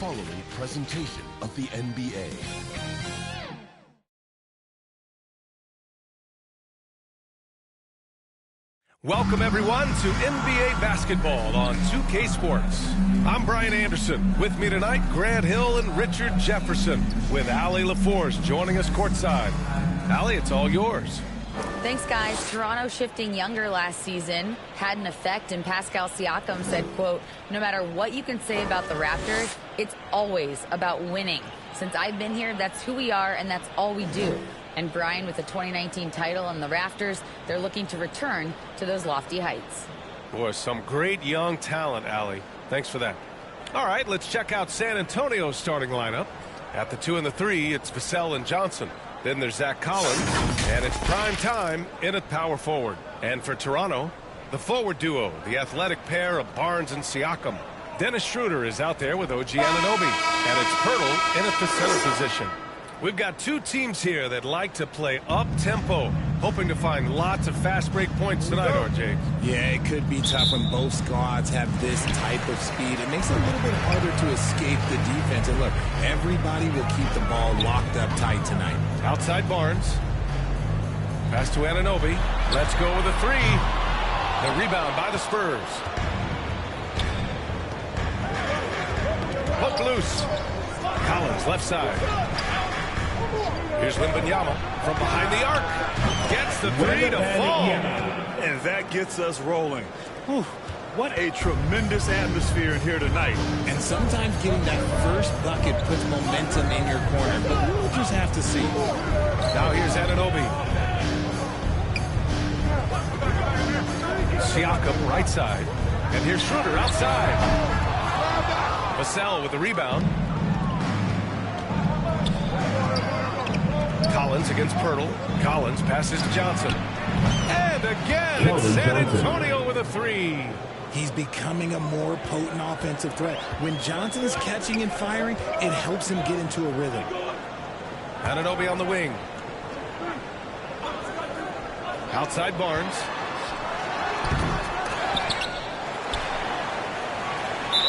following presentation of the NBA. Welcome, everyone, to NBA basketball on 2K Sports. I'm Brian Anderson. With me tonight, Grant Hill and Richard Jefferson, with Allie LaForce joining us courtside. Allie, it's all yours. Thanks, guys. Toronto shifting younger last season had an effect, and Pascal Siakam said, quote, "No matter what you can say about the Raptors, it's always about winning. Since I've been here, that's who we are, and that's all we do." And Brian, with the 2019 title on the Raptors, they're looking to return to those lofty heights. Boy, some great young talent, Allie. Thanks for that. All right, let's check out San Antonio's starting lineup. At the 2 and the 3, it's Vassell and Johnson. Then there's Zach Collins, and it's prime time in at power forward. And for Toronto, the forward duo, the athletic pair of Barnes and Siakam. Dennis Schroeder is out there with OG Anunoby, and it's Poeltl in at the center position. We've got two teams here that like to play up-tempo, hoping to find lots of fast break points tonight, RJ. Yeah, it could be tough when both squads have this type of speed. It makes it a little bit harder to escape the defense. And look, everybody will keep the ball locked up tight tonight. Outside Barnes. Pass to Anunoby. Let's go with a 3. The rebound by the Spurs. Hook loose. Collins, left side. Here's Wembanyama from behind the arc. Gets the 3 to fall. And that gets us rolling. Whew, what a tremendous atmosphere in here tonight. And sometimes getting that first bucket puts momentum in your corner, but we'll just have to see. Now here's Anunoby. Siakam, right side. And here's Schroeder outside. Vassell with the rebound. Collins against Poeltl. Collins passes to Johnson. And again, it's San Antonio with a 3. He's becoming a more potent offensive threat. When Johnson is catching and firing, it helps him get into a rhythm. Anunoby on the wing. Outside Barnes.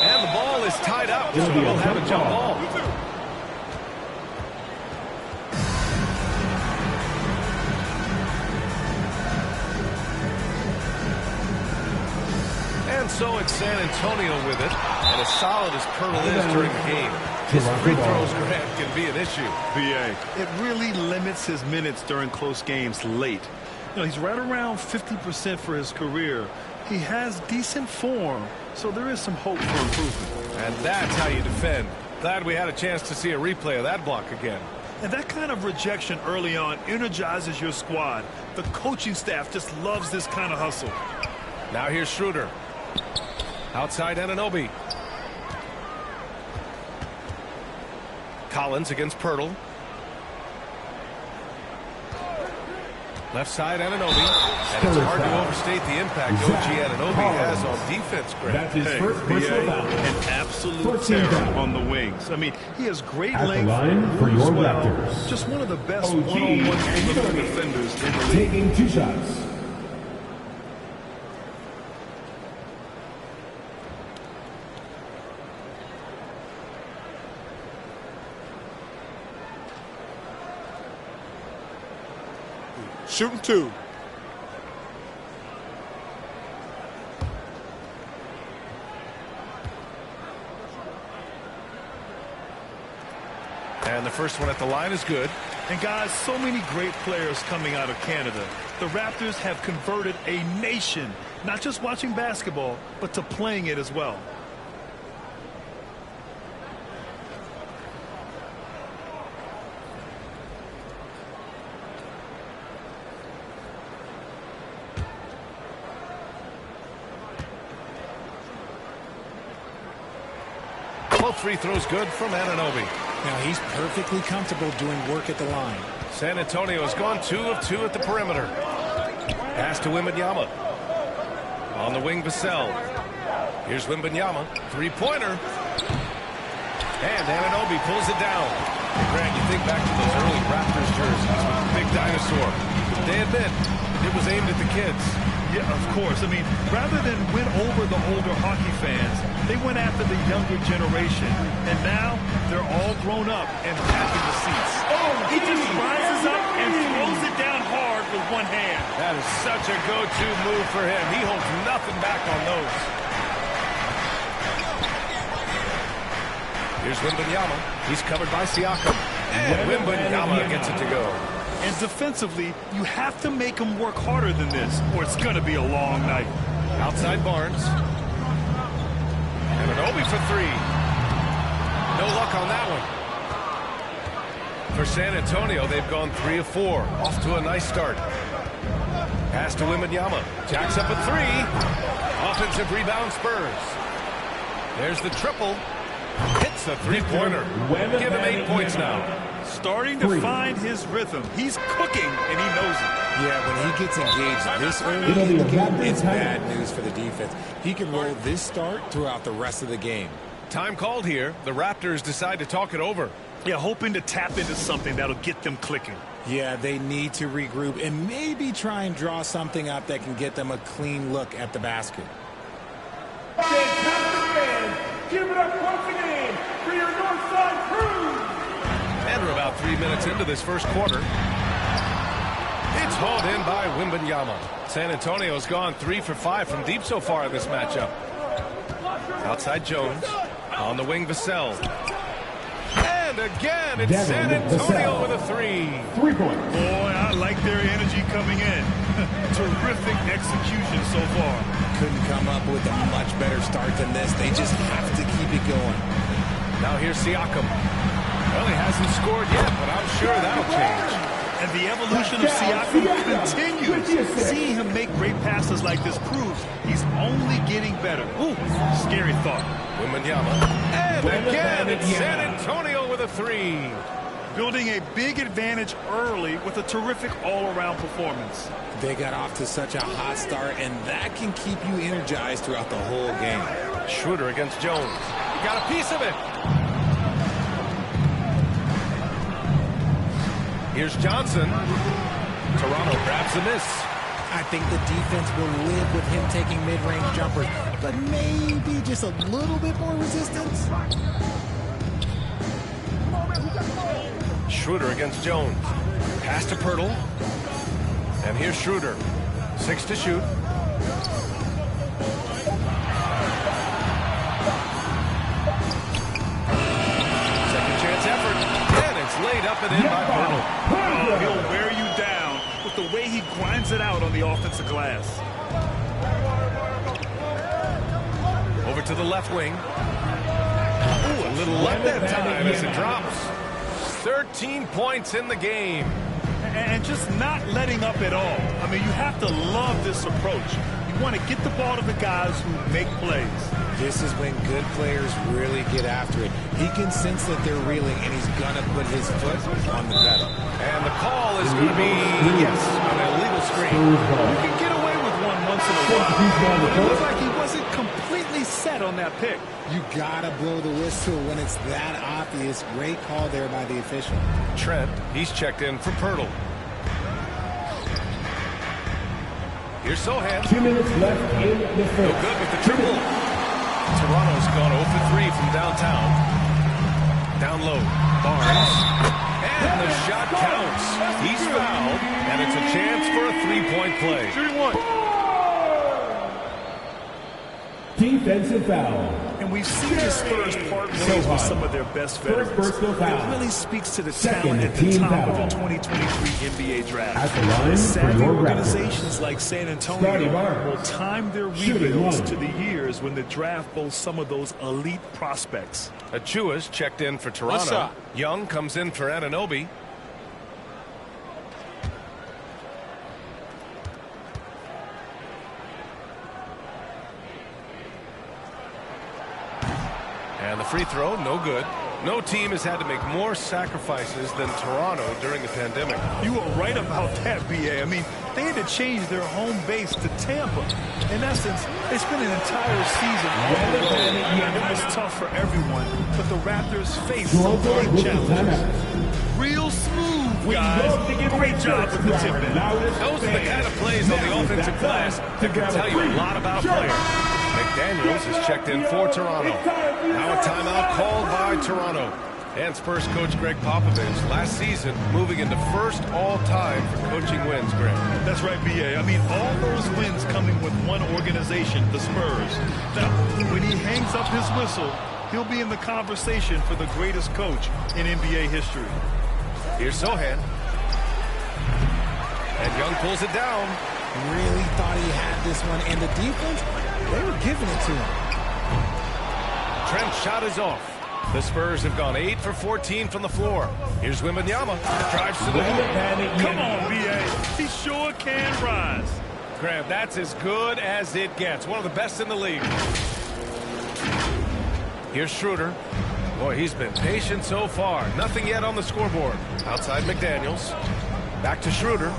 And the ball is tied up, so we'll have a jump ball. And so it's San Antonio with it, and as solid as Poeltl is during the game, his free throws, Grant, can be an issue. BA, it really limits his minutes during close games late. You know, he's right around 50% for his career. He has decent form, so there is some hope for improvement. And that's how you defend. Glad we had a chance to see a replay of that block again. And that kind of rejection early on energizes your squad. The coaching staff just loves this kind of hustle. Now here's Schroeder. Outside Anunoby. Collins against Poeltl. Left side Anunoby. And it's hard to overstate the impact OG Anunoby has on defense, Greg. That's his first personal foul. An absolute terror on the wings. I mean, he has great length for your well. Raptors. Just one of the best OG one-on-one defenders in the league. Taking 2 shots. Shooting 2. And the first one at the line is good. And guys, so many great players coming out of Canada. The Raptors have converted a nation, not just watching basketball, but to playing it as well. Both free throws good from Anunoby. Now he's perfectly comfortable doing work at the line. San Antonio has gone 2 of 2 at the perimeter. Pass to Wembanyama. On the wing, Vassell. Here's Wembanyama. 3-pointer. And Anunoby pulls it down. Grant, you think back to those early Raptors jerseys with the big dinosaur. They admit it was aimed at the kids. Yeah, of course. I mean, rather than win over the older hockey fans, they went after the younger generation. And now they're all grown up and tapping the seats. He just rises up and throws it down hard with one hand. That is such a go-to move for him. He holds nothing back on those. Here's Wembanyama. He's covered by Siakam. And Wembanyama gets it to go. And defensively, you have to make them work harder than this, or it's going to be a long night. Outside Barnes. And Anunoby for three. No luck on that one. For San Antonio, they've gone 3 of 4. Off to a nice start. Pass to Wembanyama. Jacks up a three. Offensive rebound Spurs. There's the triple. Hits the three-pointer. Give him 8 points now. Starting to find his rhythm. He's cooking, and he knows it. Yeah, when he gets engaged this early in the game, it's bad news for the defense. He can roll this start throughout the rest of the game. Time called here. The Raptors decide to talk it over. Yeah, hoping to tap into something that'll get them clicking. Yeah, they need to regroup and maybe try and draw something up that can get them a clean look at the basket. Give it up once again for your Northside Crew. And we're about 3 minutes into this first quarter. It's hauled in by Wembanyama. San Antonio's gone 3 for 5 from deep so far in this matchup. Outside Jones. On the wing, Vassell. And again, it's San Antonio with a three. 3 points. Boy, I like their energy coming in. Terrific execution so far. Couldn't come up with a much better start than this. They just have to keep it going. Now here's Siakam. Well, he hasn't scored yet, but I'm sure that'll change. And the evolution of Siakam continues. Seeing him make great passes like this proves he's only getting better. Ooh, scary thought. Wembanyama. And again, it's San Antonio with a three. Building a big advantage early with a terrific all-around performance. They got off to such a hot start, and that can keep you energized throughout the whole game. Schroeder against Jones. He got a piece of it. Here's Johnson. Toronto grabs a miss. I think the defense will live with him taking mid-range jumpers, but maybe just a little bit more resistance. Schroeder against Jones. Pass to Pirtle. And here's Schroeder. 6 to shoot. Second chance effort. And it's laid up and in by Pirtle. Oh, he'll wear you down with the way he grinds it out on the offensive glass. Over to the left wing. Ooh, a little luck that time as it drops. 13 points in the game. And just not letting up at all. I mean, you have to love this approach. You want to get the ball to the guys who make plays. This is when good players really get after it. He can sense that they're reeling, and he's going to put his foot on the pedal. And the call is going to be, yes, an illegal screen. You can get away with one once in a while. But it looks like he wasn't completely set on that pick. You got to blow the whistle when it's that obvious. Great call there by the official. Trent, he's checked in for Pirtle. Here's Sohan. 2 minutes left in the No first. good with the triple. Toronto's gone 0 for 3 from downtown. Down low. Barnes. And the shot counts. He's fouled, and it's a chance for a three-point play. 3-1. Defensive foul. And we've seen the Spurs part ways with some of their best veterans. personal foul. It really speaks to the Second talent at the team top foul. of the 2023 NBA draft. At the line for Savvy your organizations like San Scotty Antonio Barnes. will time their Shooting rebuilds one. to the years when the draft boasts some of those elite prospects. Achua's checked in for Toronto. up? Young comes in for Anunoby. And the free throw, no good. No team has had to make more sacrifices than Toronto during the pandemic. You are right about that, B.A. I mean, They had to change their home base to Tampa. In essence, they spent an entire season all alone. It was tough for everyone, but the Raptors faced some hard challenges. Real smooth, guys. Great job with the tip-in. Those are the kind of plays on the offensive glass that can tell you a lot about a player. McDaniels is checked in for Toronto. Now a timeout called by Toronto. And Spurs coach Greg Popovich last season moving into first all-time for coaching wins, Greg. That's right, B.A. I mean, all those wins coming with one organization, the Spurs. Now, when he hangs up his whistle, he'll be in the conversation for the greatest coach in NBA history. Here's Sohan. And Young pulls it down. Really thought he had this one, and the defense, they were giving it to him. Trent's shot is off. The Spurs have gone 8 for 14 from the floor. Here's Wembanyama. Drives to the hoop. Come on, B.A. He sure can rise. Graham, that's as good as it gets. One of the best in the league. Here's Schroeder. Boy, he's been patient so far. Nothing yet on the scoreboard. Outside McDaniels. Back to Schroeder.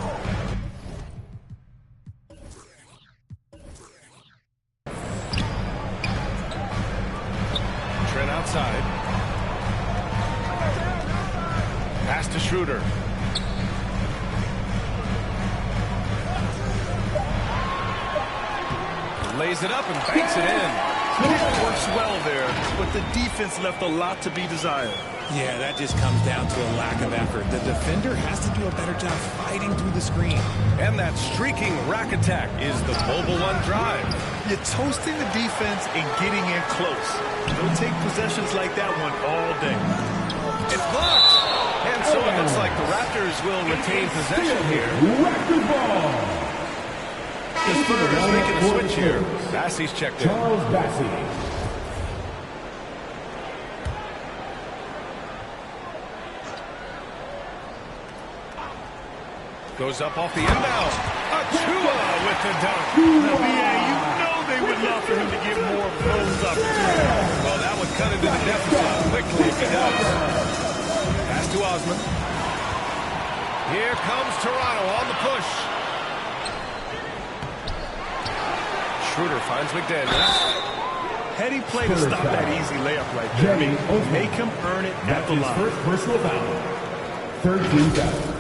Trent outside. Pass to Schroeder. Lays it up and banks it in. Works well there, but the defense left a lot to be desired. Yeah, that just comes down to a lack of effort. The defender has to do a better job fighting through the screen. And that streaking rack attack is the Mobile One drive. You're toasting the defense and getting in close. They'll take possessions like that one all day. It's blocked. And so it looks like the Raptors will retain possession here. Raptors ball. The Spurs making a switch here. Bassey's checked in. Charles Bassey. Goes up off the inbound. Achua with the dunk. Now, B.A., you know they would love for him to get more of those opportunities. Well, that would cut into the deficit quickly if he does. Pass to Osman. Here comes Toronto on the push. Schroeder finds McDaniels. Heady play to stop that easy layup right there. I mean, make him earn it at the line. First personal foul. Third team foul.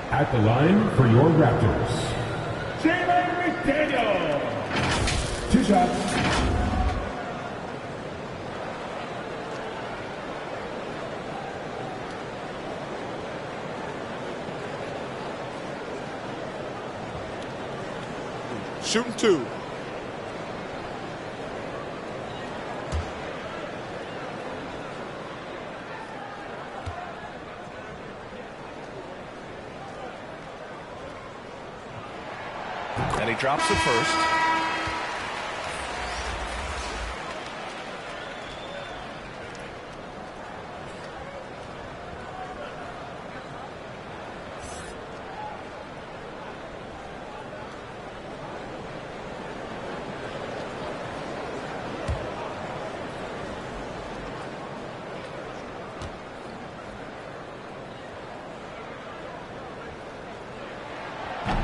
At the line for your Raptors. Jalen McDaniels. 2 shots. Shooting 2. And he drops the first.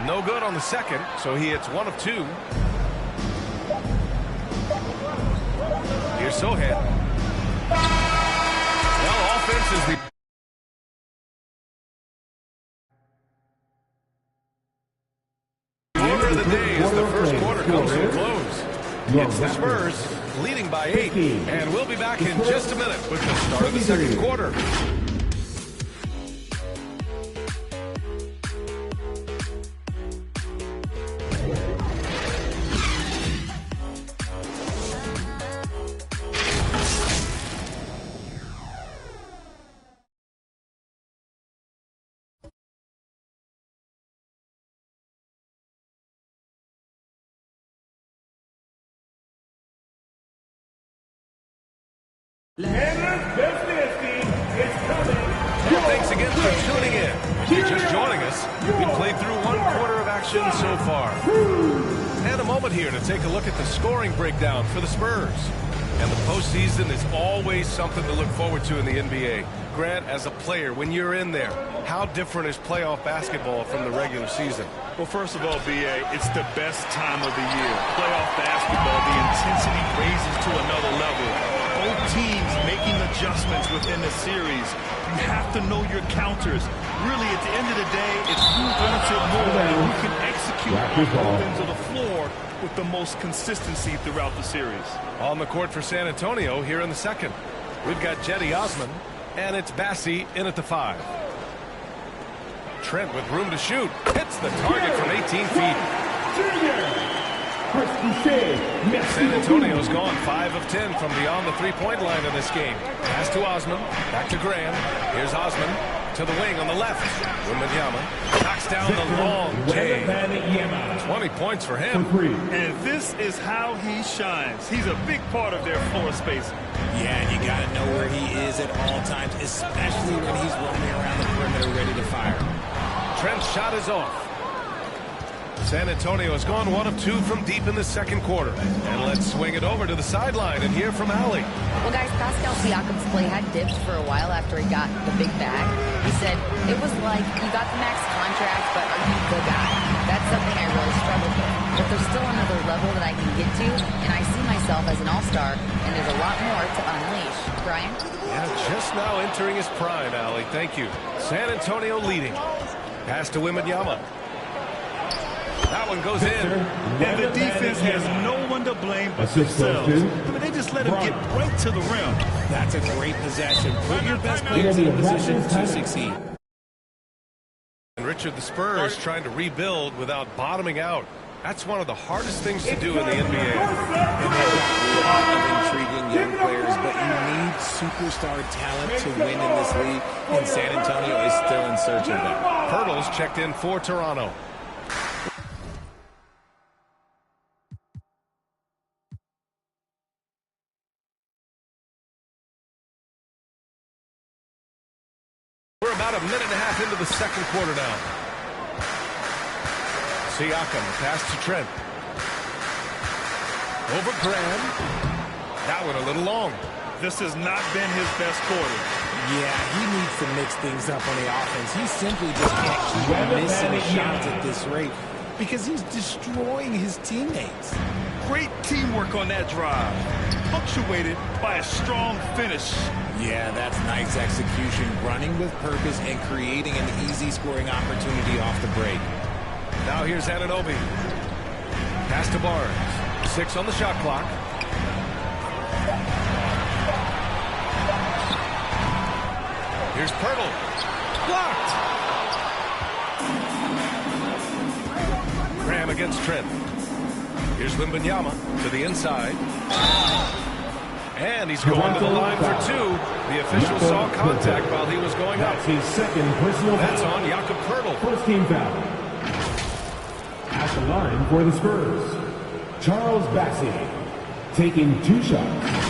No good on the second, so he hits 1 of 2. Here's Sohan. Well, offense is the order of the day as the first quarter comes to a close. It's the Spurs leading by 8, and we'll be back in just a minute with the start of the second quarter. Thanks again for tuning in. If you're just joining us, we played through 1 quarter of action so far. And a moment here to take a look at the scoring breakdown for the Spurs. And the postseason is always something to look forward to in the NBA. Grant, as a player, when you're in there, how different is playoff basketball from the regular season? Well, first of all, B.A., it's the best time of the year. Playoff basketball, the intensity raises to another level. Both teams making adjustments within the series. You have to know your counters. Really, at the end of the day, it's who wants it more and who can execute on both ends of the floor with the most consistency throughout the series. On the court for San Antonio here in the second. We've got Cedi Osman, and it's Bassey in at the 5. Trent with room to shoot. Hits the target from 18 feet. San Antonio's gone 5 of 10 from beyond the three-point line in this game. Pass to Osman. Back to Graham. Here's Osman to the wing on the left. Wembanyama knocks down the long J. 20 points for him. And this is how he shines. He's a big part of their floor spacing. Yeah, and you got to know where he is at all times, especially when he's roaming around the perimeter ready to fire. Trent's shot is off. San Antonio has gone 1 of 2 from deep in the second quarter. And let's swing it over to the sideline and hear from Allie. Well, guys, Pascal Siakam's play had dipped for a while after he got the big bag. He said, it was like, you got the max contract, but are you the guy? That's something I really struggled with. But there's still another level that I can get to, and I see myself as an all-star, and there's a lot more to unleash. Brian? Yeah, just now entering his prime, Allie. Thank you. San Antonio leading. Pass to Wembanyama. That one goes in. And the defense has no one to blame but themselves. I mean, they just let him get right to the rim. That's a great possession. Put your best players in a position to succeed. And Richard, the Spurs trying to rebuild without bottoming out. That's one of the hardest things to do in the NBA. And they've got a lot of intriguing young players, but you need superstar talent to win in this league, and San Antonio is still in search of that. Pirtle's checked in for Toronto. We're about a minute and a half into the second quarter now. Siakam, pass to Trent. Over Graham. That one a little long. This has not been his best quarter. Yeah, he needs to mix things up on the offense. He simply just can't keep missing shots at this rate because he's destroying his teammates. Great teamwork on that drive, punctuated by a strong finish. Yeah, that's nice execution, running with purpose and creating an easy scoring opportunity off the break. Now here's Anunoby. Pass to Barnes. 6 on the shot clock. Here's Pirtle. Blocked. Graham against Trent. Here's Wembanyama to the inside. And he's going to the line for 2. The official saw contact while he was going up. That's his second personal That's foul. on Jakob Pirtle. First team foul. At the line for the Spurs, Charles Bassey, taking 2 shots.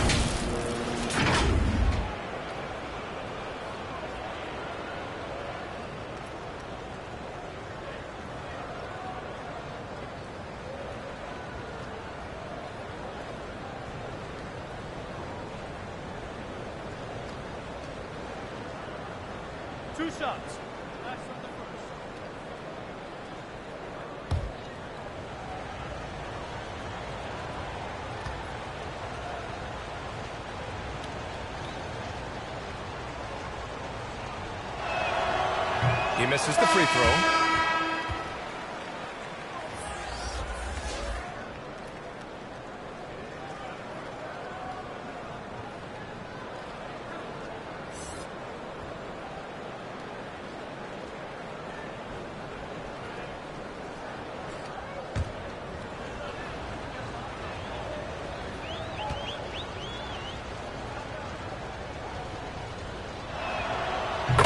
Two shots. That's from the first. He misses the free throw.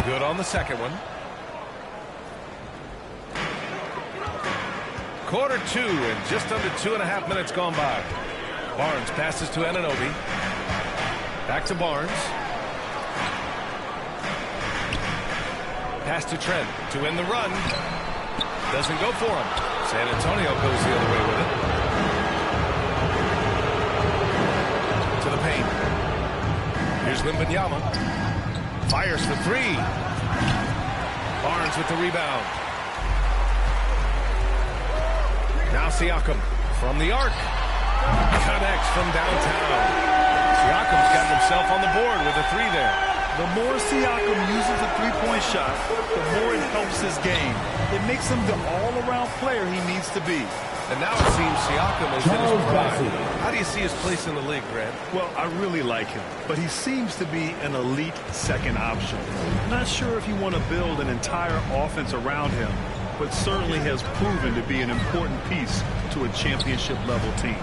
Good on the second one. Quarter 2 and just under 2.5 minutes gone by. Barnes passes to Anunoby. Back to Barnes. Pass to Trent to win the run. Doesn't go for him. San Antonio goes the other way with it. To the paint. Here's Wembanyama. Fires for three. Barnes with the rebound. Now Siakam from the arc. Connects from downtown. Siakam's got himself on the board with a three there. The more Siakam uses the three-point shot, the more it helps his game. It makes him the all-around player he needs to be. And now it seems Siakam is in his prime. How do you see his place in the league, Grant? Well, I really like him, but he seems to be an elite second option. Not sure if you want to build an entire offense around him, but certainly has proven to be an important piece to a championship-level team.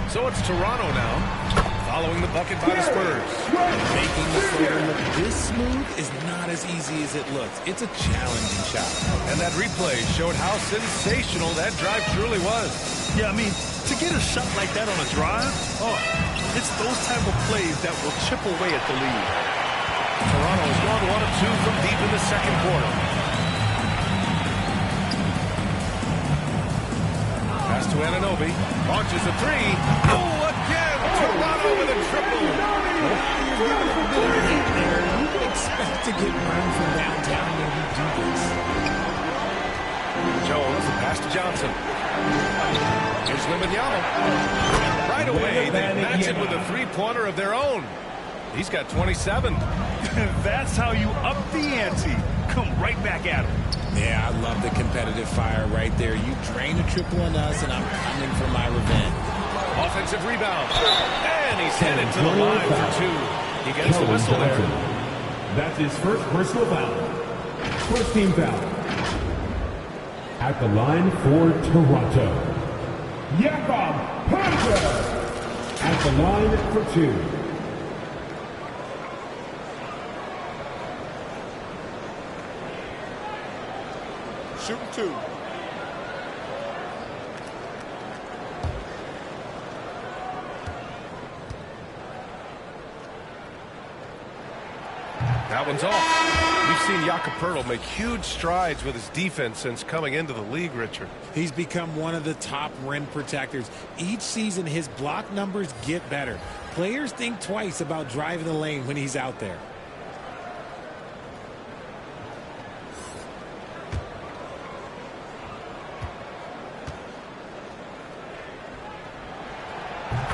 So it's Toronto now, following the bucket by the Spurs. Making the floater look this smooth is not as easy as it looks. It's a challenging shot. And that replay showed how sensational that drive truly was. Yeah, I mean, to get a shot like that on a drive, it's those type of plays that will chip away at the lead. Toronto has gone 1 of 2 from deep in the second quarter. Pass to Anunoby. Launches a three. Oh, again! Toronto with a triple. You would expect to get run from downtown when you do this. Jones, the pass to Johnson. Here's Wembanyama. Right away, they match it with a three-pointer of their own. He's got 27. That's how you up the ante. Come right back at him. Yeah, I love the competitive fire right there. You drain a triple on us, and I'm coming for my revenge. Offensive rebound. And he's headed to the line for two. He gets the whistle there. That's his first personal foul. First team foul. At the line for Toronto, Jakob Poeltl. At the line for two. Shooting two. That one's off. We've seen Jakob Poeltl make huge strides with his defense since coming into the league, Richard. He's become one of the top rim protectors. Each season, his block numbers get better. Players think twice about driving the lane when he's out there.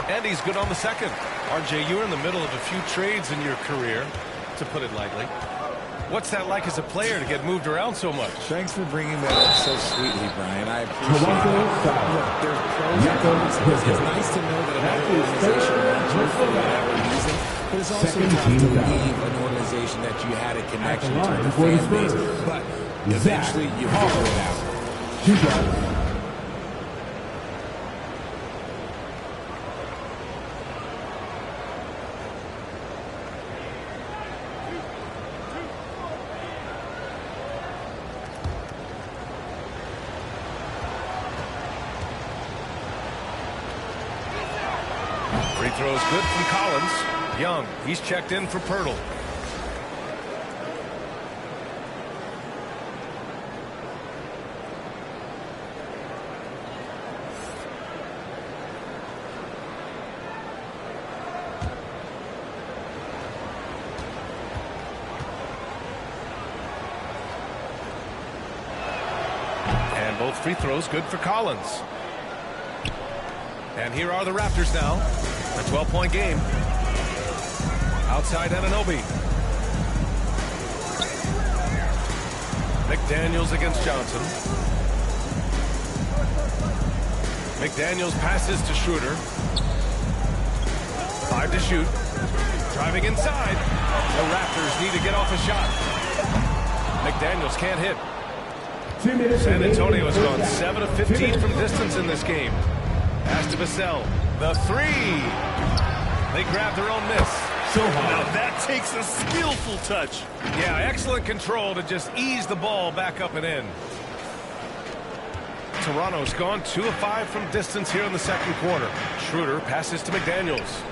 And he's good on the second. RJ, you're in the middle of a few trades in your career, to put it lightly. What's that like as a player to get moved around so much? Thanks for bringing that up so sweetly, Brian. I appreciate it. Look, there's pros and cons. It's nice to know that another organization wants you for whatever reason, but it's also tough to leave an organization that you had a connection to the fan base. But eventually, you figure it out. Two guys. Free throws good from Collins. Young, he's checked in for Poeltl. And both free throws good for Collins. And here are the Raptors now. A 12-point game. Outside Anunoby. McDaniels against Johnson. McDaniels passes to Schroeder. 5 to shoot. Driving inside. The Raptors need to get off a shot. McDaniels can't hit. San Antonio has gone 7 of 15 from distance in this game. Pass to Vassell. The three. They grab their own miss. Now that takes a skillful touch. Yeah, excellent control to just ease the ball back up and in. Toronto's gone 2 of 5 from distance here in the second quarter. Schroeder passes to McDaniels.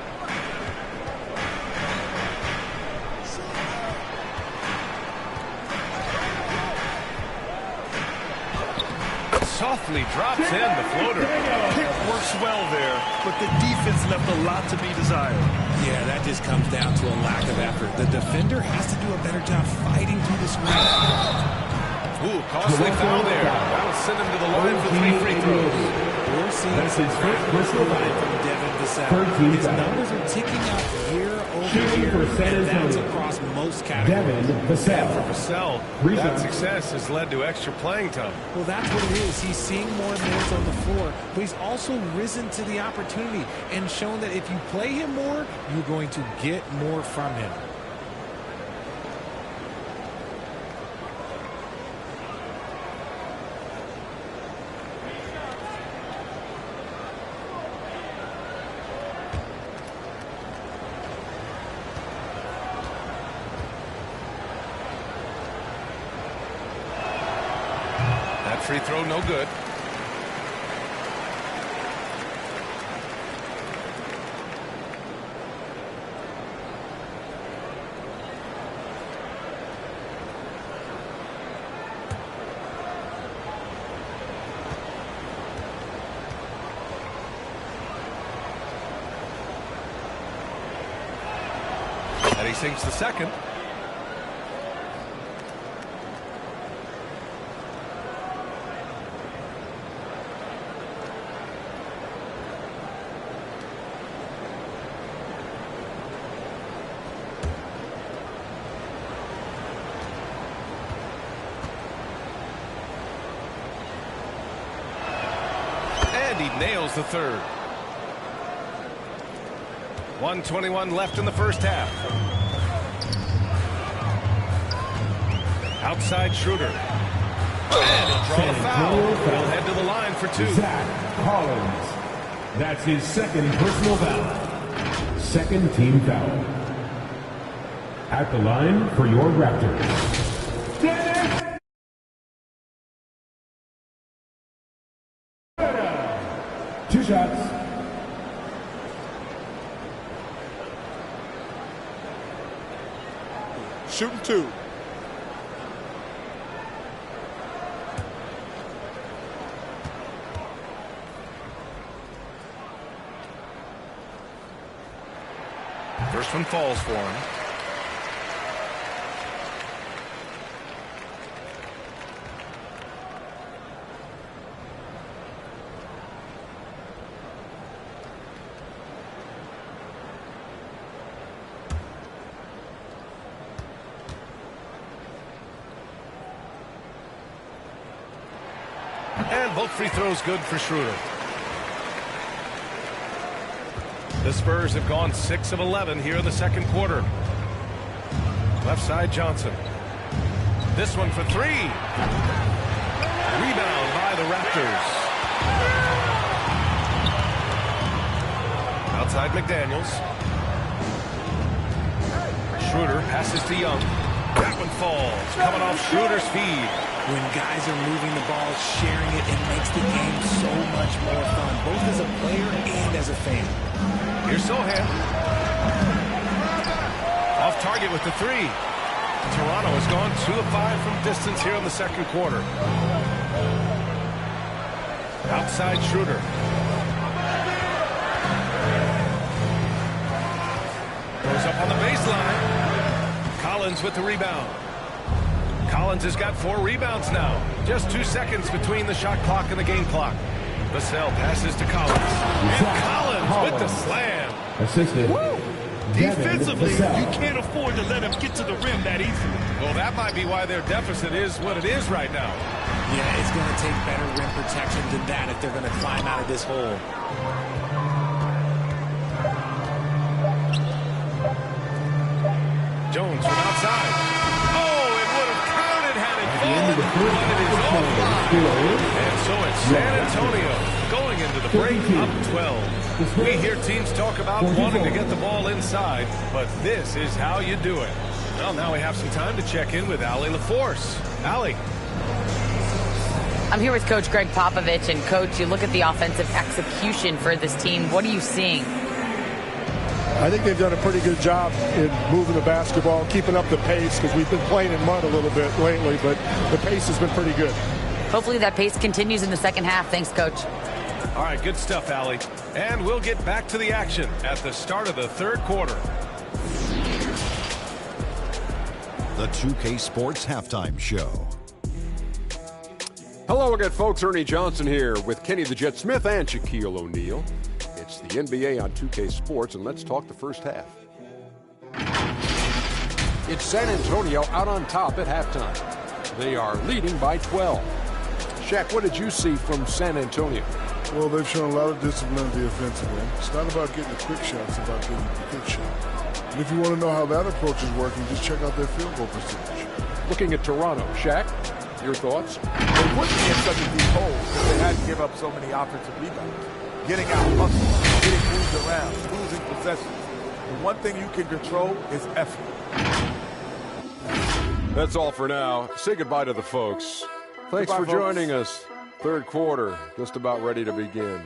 Softly drops in the floater. Pick works well there, but the defense left a lot to be desired. Yeah, that just comes down to a lack of effort. The defender has to do a better job fighting through the screen. Ooh, costly foul there. That'll send him to the line for 3 free throws. We're seeing That's his first personal foul from Devin Vassell. His numbers are ticking up year over Shooting year, for San and that's Antonio. across most categories. Devin Vassell. Vassell, Rebound. that success has led to extra playing time. Well, that's what it is. He's seeing more minutes on the floor, but he's also risen to the opportunity and shown that if you play him more, you're going to get more from him. Free throw, no good. And he sinks the second. He nails the third. 1:21 left in the first half. Outside Schroeder. And he'll draw the foul. He'll head to the line for 2. Zach Collins. That's his second personal foul. Second team foul. At the line for your Raptors, Dennis. 2 shots. Shooting 2. First one falls for him. And both free throws good for Schroeder. The Spurs have gone 6 of 11 here in the second quarter. Left side Johnson. This one for 3. Rebound by the Raptors. Outside McDaniels. Schroeder passes to Young. That one falls. Coming off Schroeder's feed. When guys are moving the ball, sharing it, it makes the game so much more fun, both as a player and as a fan. Here's Sohan. Off target with the 3. Toronto has gone 2 of 5 from distance here in the second quarter. Outside Schroeder. Goes up on the baseline. Collins with the rebound. Collins has got 4 rebounds now. Just 2 seconds between the shot clock and the game clock. Vassell passes to Collins. And Collins with the slam. Assisted. Defensively, you can't afford to let him get to the rim that easy. Well, that might be why their deficit is what it is right now. Yeah, it's going to take better rim protection than that if they're going to climb out of this hole. Jones from outside. Oh, it would have counted had it fallen, but it is offline. And so it's San Antonio going into the break up 12. We hear teams talk about wanting to get the ball inside, but this is how you do it. Well, now we have some time to check in with Allie LaForce. Allie. I'm here with Coach Greg Popovich. And, Coach, you look at the offensive execution for this team. What are you seeing? I think they've done a pretty good job in moving the basketball, keeping up the pace, because we've been playing in mud a little bit lately, but the pace has been pretty good. Hopefully that pace continues in the second half. Thanks, Coach. All right, good stuff, Allie. And we'll get back to the action at the start of the third quarter. The 2K Sports Halftime Show. Hello again, folks. Ernie Johnson here with Kenny the Jet Smith and Shaquille O'Neal. It's the NBA on 2K Sports, and let's talk the first half. It's San Antonio out on top at halftime. They are leading by 12. Shaq, what did you see from San Antonio? Well, they've shown a lot of discipline on the offensive end. It's not about getting the quick shots, it's about getting the good shot. And if you want to know how that approach is working, just check out their field goal percentage. Looking at Toronto, Shaq, your thoughts? They wouldn't be in such a deep hole if they hadn't give up so many offensive rebounds. Getting out hustled, getting moved around, losing possessions. The one thing you can control is effort. That's all for now. Say goodbye to the folks. Thanks Goodbye, for folks. joining us. Third quarter, just about ready to begin.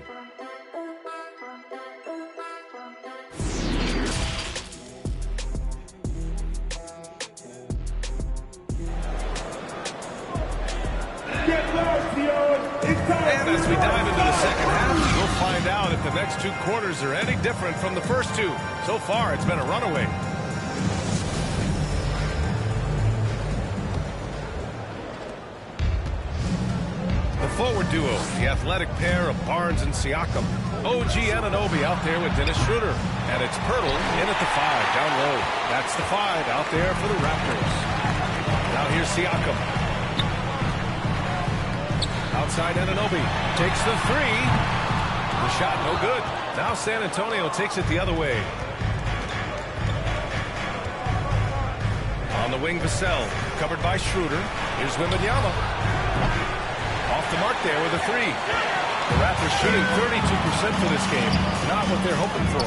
And as we dive into the second half, we'll find out if the next two quarters are any different from the first two. So far, it's been a runaway. The forward duo, the athletic pair of Barnes and Siakam. OG Anunoby out there with Dennis Schroeder. And it's Pirtle in at the 5, down low. That's the 5 out there for the Raptors. Now here's Siakam. Outside Anunoby takes the 3. The shot no good. Now San Antonio takes it the other way. On the wing, Vassell, covered by Schroeder. Here's Wembanyama. Off the mark there with a 3. The Raptors shooting 32% for this game. Not what they're hoping for.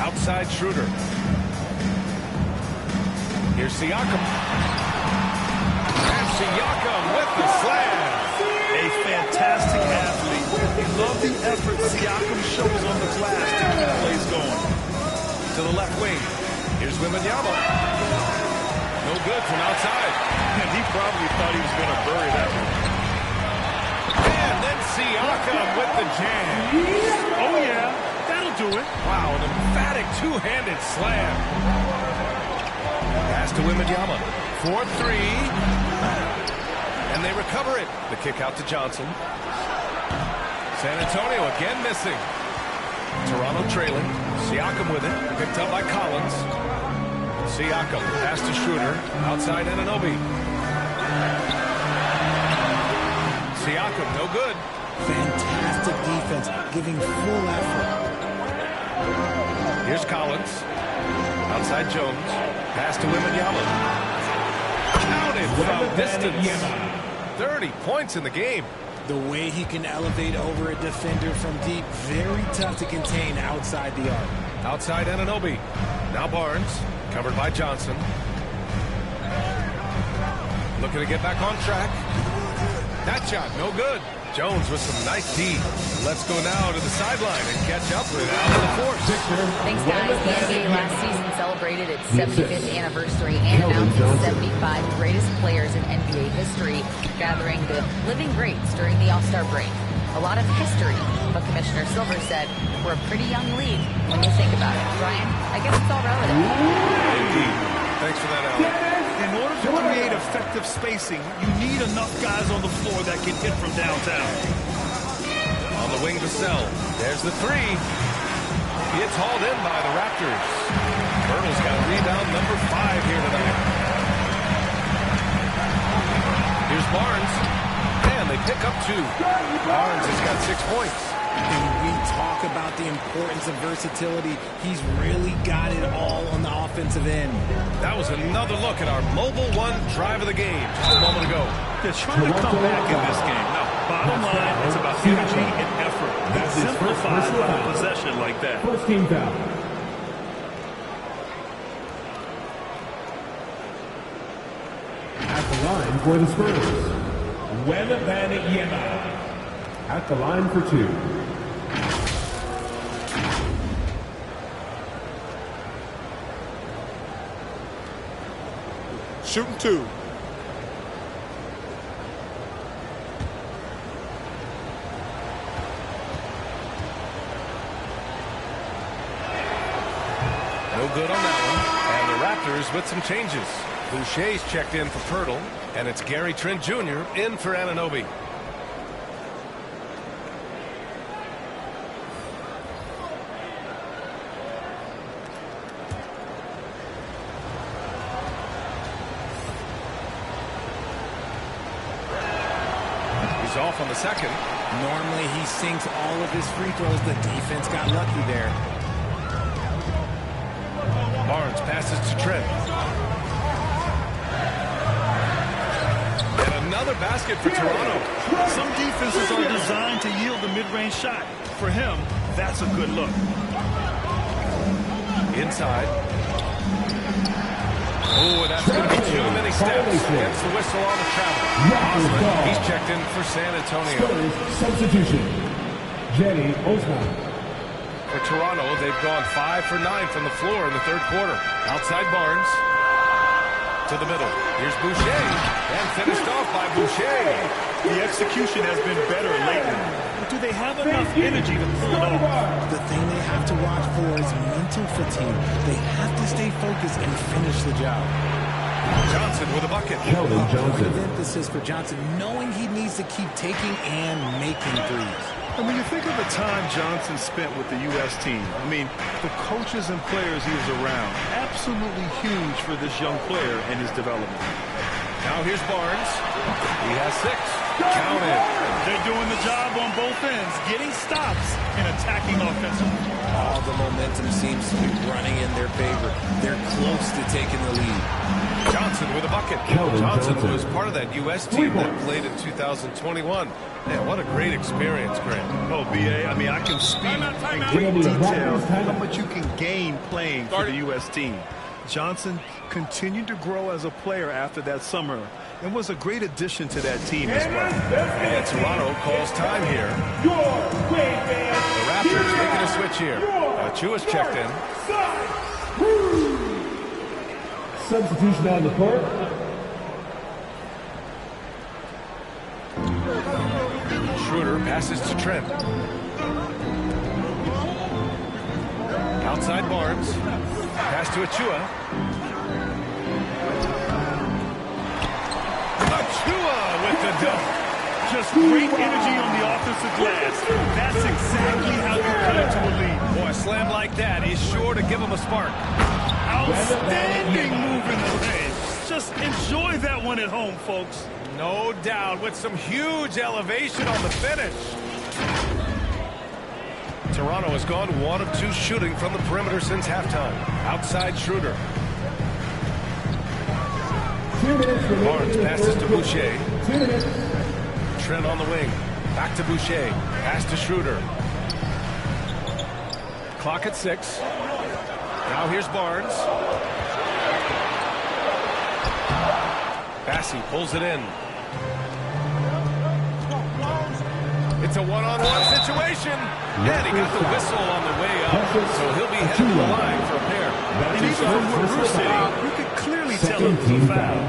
Outside Schroeder. Here's Siakam. And Siakam with the slam. A fantastic athlete. We love the effort Siakam shows on the glass to keep plays going. To the left wing. Here's Wembanyama. No good from outside. And he probably thought he was going to bury that one. And then Siakam with the jam. Oh, yeah. That'll do it. Wow, an emphatic two-handed slam. Pass to Wembanyama. 4-3. And they recover it. The kick out to Johnson. San Antonio again missing. Toronto trailing. Siakam with it. Picked up by Collins. Siakam, pass to Schroeder. Outside Anunoby. Siakam, no good. Fantastic defense, giving full effort. Here's Collins. Outside Jones. Pass to Wembanyama. Counted from distance. 30 points in the game. The way he can elevate over a defender from deep, very tough to contain outside the arc. Outside Anunoby. Now Barnes, covered by Johnson. Looking to get back on track. That shot, no good. Jones with some nice D. Let's go now to the sideline and catch up with Alan LaForce. Thanks, guys. The NBA last season celebrated its 75th anniversary and announced its 75 greatest players in NBA history, gathering the living greats during the All-Star break. A lot of history, but Commissioner Silver said we're a pretty young league when you think about it. Brian, I guess it's all relative. Indeed. Thanks for that, Alan. In order to create effective spacing, you need enough guys on the floor that can hit from downtown. On the wing, Vassell. There's the 3. It's hauled in by the Raptors. Pirtle's got rebound number 5 here tonight. Here's Barnes. And they pick up 2. Barnes has got 6 points. And we talk about the importance of versatility. He's really got it all on the offensive end. That was another look at our Mobile One drive of the game just a moment ago. They're trying to come back in this game. Now, bottom line, it's about energy and effort. That's his first Simplified by a foul. possession like that. First team foul. At the line for the Spurs, Wembanyama. At the line for 2. Shooting 2. No good on that one. And the Raptors with some changes. Boucher's checked in for Pirtle, and it's Gary Trent Jr. in for Anunoby. He's off on the second. Normally he sinks all of his free throws. The defense got lucky there. Barnes passes to Trent. And another basket for Toronto. Some defenses are designed to yield the mid-range shot. For him, that's a good look. Inside. Oh, that's going to be too many steps. Gets the whistle on the travel. Osman, he's checked in for San Antonio. Substitution. Jenny Osman. For Toronto, they've gone 5 for 9 from the floor in the third quarter. Outside Barnes. To the middle. Here's Boucher. And finished off by Boucher. The execution has been better lately. But do they have enough energy to pull it off? The thing they have to watch for is mental fatigue. They have to stay focused and finish the job. Johnson with a bucket. Keldon Johnson. Great emphasis for Johnson, knowing he needs to keep taking and making threes. And when you think of the time Johnson spent with the U.S. team, I mean, the coaches and players he was around, absolutely huge for this young player and his development. Now here's Barnes. He has 6. Count it. They're doing the job on both ends, getting stops and attacking offensively. All the momentum seems to be running in their favor. They're close to taking the lead. Johnson with a bucket. Johnson was part of that U.S. team that played in 2021. Man, what a great experience, Grant. Oh, B.A., I mean, I can speak in great detail how much you can gain playing for the U.S. team. Johnson continued to grow as a player after that summer and was a great addition to that team as well. And Toronto calls time here. The Raptors making a switch here. Achua's checked in. Substitution on the court. Schroeder passes to Trent. Outside Barnes. Pass to Achua. Achua with the dunk. Just great energy on the offensive glass. That's exactly how you cut into a lead. Boy, a slam like that is sure to give him a spark. Outstanding move in the paint. Just enjoy that one at home, folks. No doubt, with some huge elevation on the finish. Toronto has gone 1 of 2 shooting from the perimeter since halftime. Outside Schroeder. Barnes passes to Boucher. Trent on the wing. Back to Boucher. Pass to Schroeder. Clock at 6. Now here's Barnes. Bassey pulls it in. It's a one-on-one situation. And he got the whistle on the way up. So he'll be headed to the line for a pair. And even from where we're sitting, you could clearly tell it was a foul.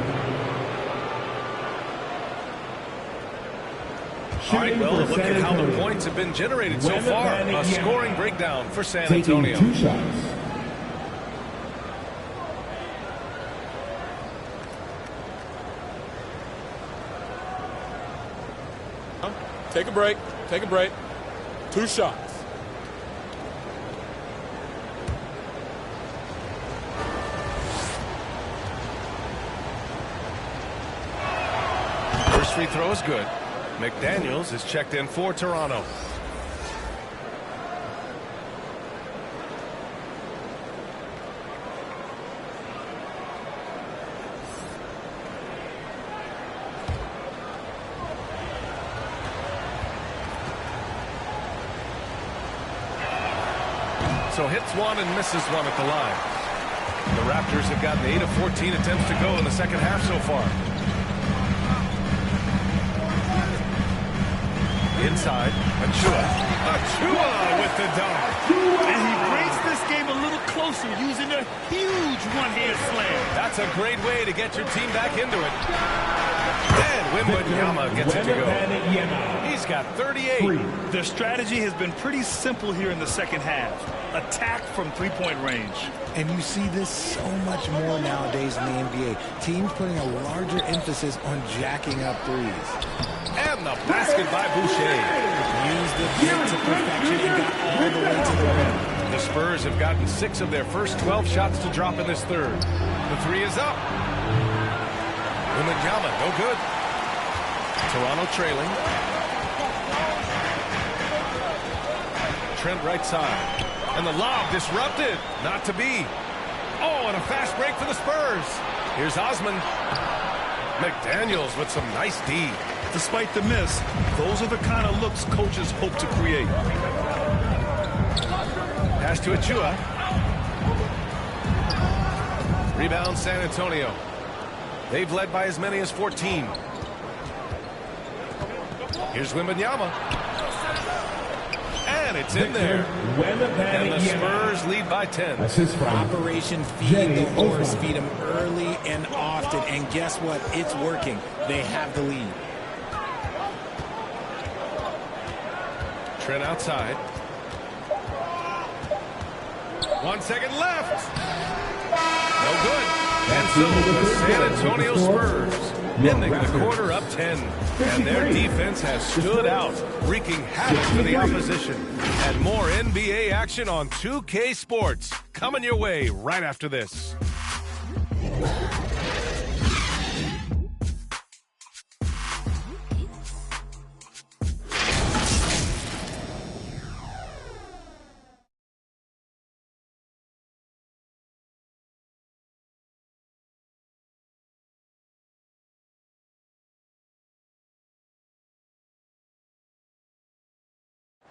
All right, well, look at how the points have been generated so far. A scoring breakdown for San Antonio. Taking 2 shots. Take a break. Take a break. 2 shots. First free throw is good. McDaniels is checked in for Toronto. So hits 1 and misses 1 at the line. The Raptors have gotten 8 of 14 attempts to go in the second half so far. Inside, Achua. Achua with the dunk. And he brings this game a little closer using a huge one-hand slam. That's a great way to get your team back into it. And Wembanyama gets it to go. He's got 38. Their strategy has been pretty simple here in the second half. attack from three-point range. And you see this so much more nowadays in the NBA. Teams putting a larger emphasis on jacking up threes. And the basket by Boucher. Used the big to perfection and got all the way to the rim. The Spurs have gotten 6 of their first 12 shots to drop in this third. The three is up. Wembanyama, no good. Toronto trailing. Trent right side. And the lob disrupted. Not to be. Oh, and a fast break for the Spurs. Here's Osman. McDaniels with some nice D. Despite the miss, those are the kind of looks coaches hope to create. Pass to Achua. Rebound San Antonio. They've led by as many as 14. Here's Wembanyama. And it's in there. And the Spurs lead by 10. Operation Feed the Horse. Feed them early and often. And guess what? It's working. They have the lead. Trent outside. 1 second left. No good. And so the San Antonio Spurs ending the quarter up 10. And their defense has stood out, wreaking havoc for the opposition. And more NBA action on 2K Sports coming your way right after this.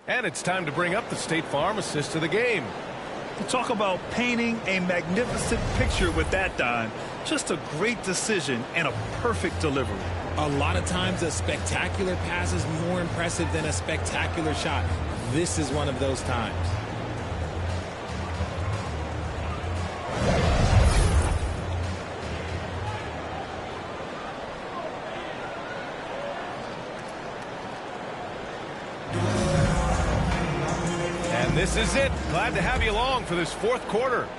And it's time to bring up the State Farm assist to the game. Talk about painting a magnificent picture with that dime. Just a great decision and a perfect delivery. A lot of times a spectacular pass is more impressive than a spectacular shot. This is one of those times. This is it. Glad to have you along for this fourth quarter.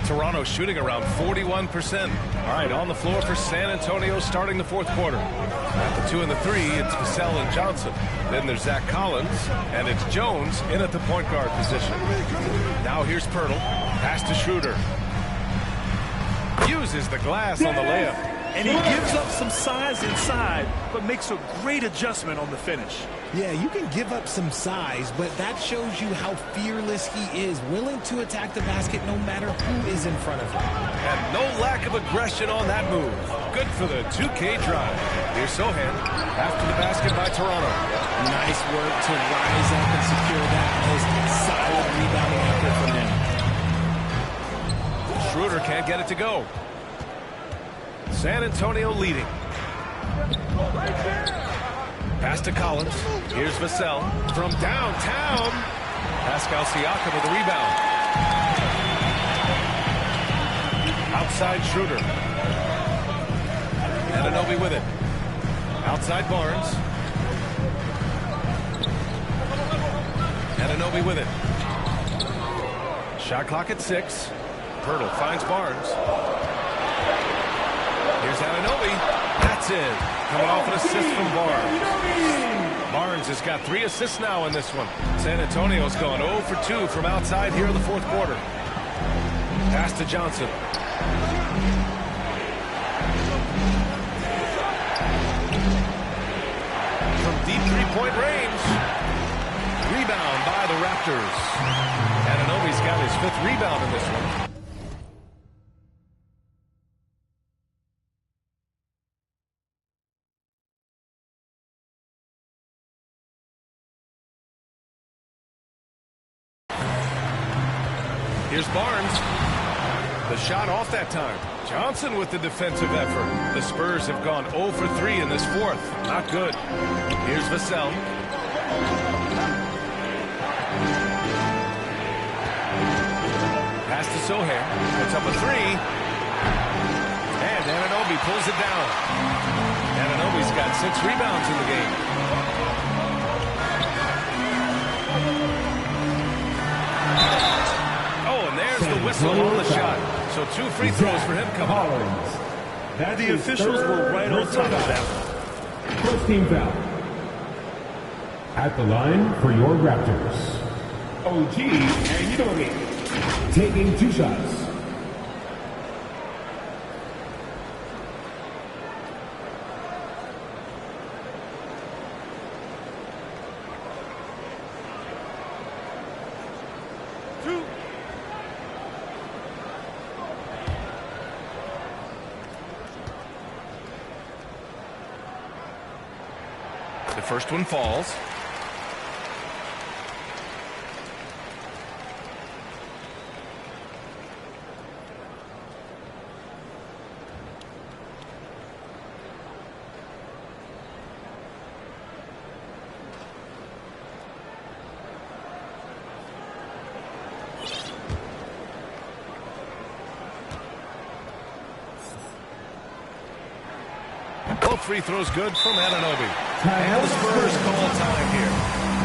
Toronto shooting around 41%. All right, on the floor for San Antonio starting the fourth quarter. At the 2 and the 3, it's Vassell and Johnson. Then there's Zach Collins, and it's Jones in at the point guard position. Now here's Pirtle. Pass to Schroeder. Uses the glass on the layup. And he gives up some size inside, but makes a great adjustment on the finish. Yeah, you can give up some size, but that shows you how fearless he is, willing to attack the basket no matter who is in front of him. And no lack of aggression on that move. Good for the 2K drive. Here's Sohan after the basket by Toronto. Nice work to rise up and secure that post. Solid rebounding effort from him. Schroeder can't get it to go. San Antonio leading. Pass to Collins. Here's Vassell from downtown. Pascal Siakam with the rebound. Outside Schroeder. Anunoby with it. Outside Barnes. Anunoby with it. Shot clock at 6. Pirtle finds Barnes. Here's Anunoby. That's it. Coming off an assist from Barnes. Barnes has got 3 assists now in this one. San Antonio's gone 0 for 2 from outside here in the fourth quarter. Pass to Johnson. From deep three-point range. Rebound by the Raptors. Anunoby's got his 5th rebound in this one. Here's Barnes. The shot off that time. Johnson with the defensive effort. The Spurs have gone 0 for 3 in this fourth. Not good. Here's Vassell. Pass to Sohan. Puts up a 3. And Anunoby pulls it down. Anunoby's got 6 rebounds in the game. there's the whistle on the shot. So 2 free throws for him coming up. The officials were right on top of that one. First team foul. At the line for your Raptors, OG Anunoby, taking 2 shots. The first one falls. Both free throws good from Anunoby. And the Spurs call time here.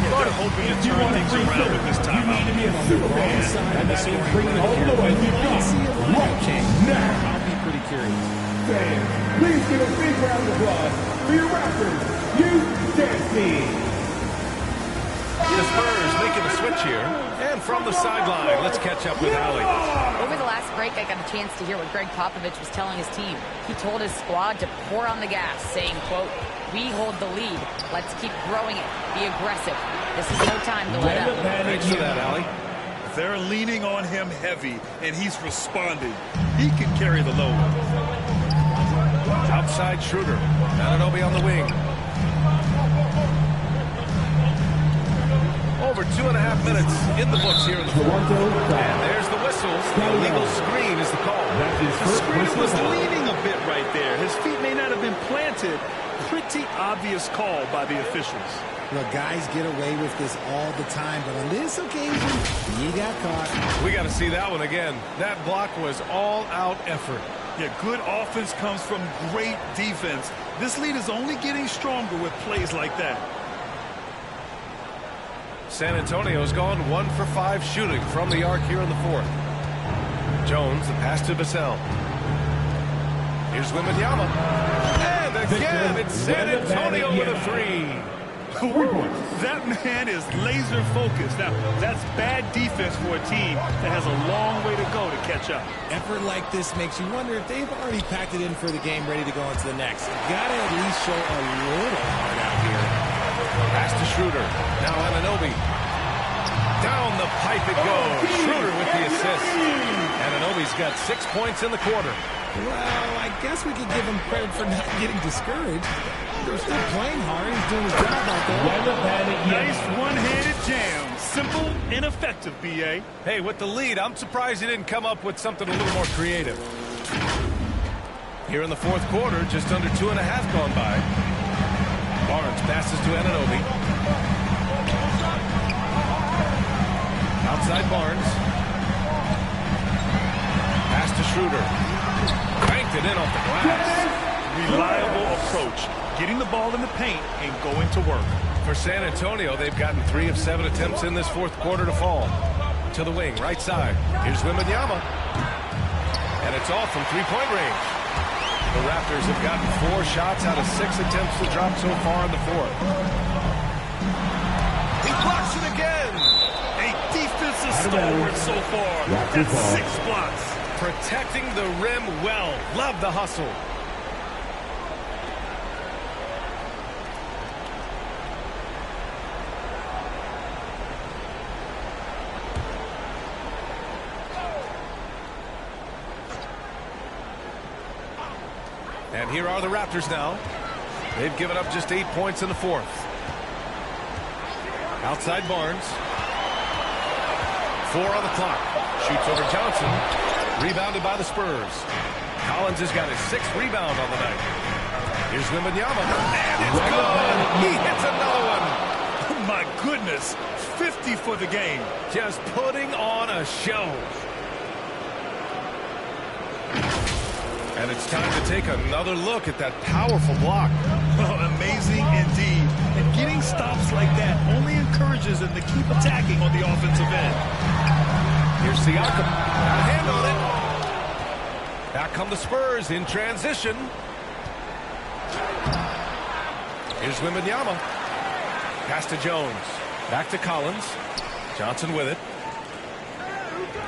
Yeah, they're hoping to turn things around with this timeout. You need to be a Superman, and that means bringing all the way you got right now. I'll be pretty curious. Fans, please give a big round of applause for your Raptors, Utah team. The Spurs making a switch here. And from the sideline, let's catch up with Allie. Over the last break, I got a chance to hear what Greg Popovich was telling his team. He told his squad to pour on the gas, saying, quote, "We hold the lead. Let's keep growing it. Be aggressive. This is no time to let up." Thanks for that, Allie. They're leaning on him heavy, and he's responding. He can carry the load. Outside Schroeder. Anunoby on the wing. Over 2.5 minutes in the books here in the fourth. And there's the whistle. The illegal screen is the call. The screen was leaning a bit right there. His feet may not have been planted. Pretty obvious call by the officials. Look, guys get away with this all the time, but on this occasion, he got caught. We got to see that one again. That block was all-out effort. Yeah, good offense comes from great defense. This lead is only getting stronger with plays like that. San Antonio's gone 1 for 5 shooting from the arc here in the fourth. Jones, the pass to Vassell. Here's Wembanyama. And again, it's San Antonio with a 3. That man is laser focused. Now, that's bad defense for a team that has a long way to go to catch up. Effort like this makes you wonder if they've already packed it in for the game, ready to go on to the next. Gotta at least show a little heart out here. Pass to Schroeder. Now Anunoby. Down the pipe it goes. Schroeder with the assist. Anunoby's got 6 points in the quarter. Well, I guess we could give him credit for not getting discouraged. They're still playing hard. He's doing his job out there. Nice one-handed jam. Simple and effective, B.A. Hey, with the lead, I'm surprised he didn't come up with something a little more creative. Here in the fourth quarter, just under 2.5 gone by. Barnes passes to Anunoby. Outside Barnes. Pass to Schroeder. Banked it in off the glass. Reliable approach. Getting the ball in the paint and going to work. For San Antonio, they've gotten 3 of 7 attempts in this fourth quarter to fall. To the wing, right side. Here's Wembanyama. And it's all from three-point range. The Raptors have gotten 4 shots out of 6 attempts to drop so far in the fourth. He blocks it again. A defensive stalwart so far. That's 6 blocks. Protecting the rim well. Love the hustle. And here are the Raptors now. They've given up just 8 points in the fourth. Outside Barnes. 4 on the clock. Shoots over Johnson. Rebounded by the Spurs. Collins has got his 6th rebound on the night. Here's Wembanyama. And it's good. He hits another one. Oh, my goodness. 50 for the game. Just putting on a show. And it's time to take another look at that powerful block. Oh, amazing indeed. And getting stops like that only encourages them to keep attacking on the offensive end. Here's Siakam. Got a hand on it. Back come the Spurs in transition. Here's Wembanyama. Pass to Jones. Back to Collins. Johnson with it.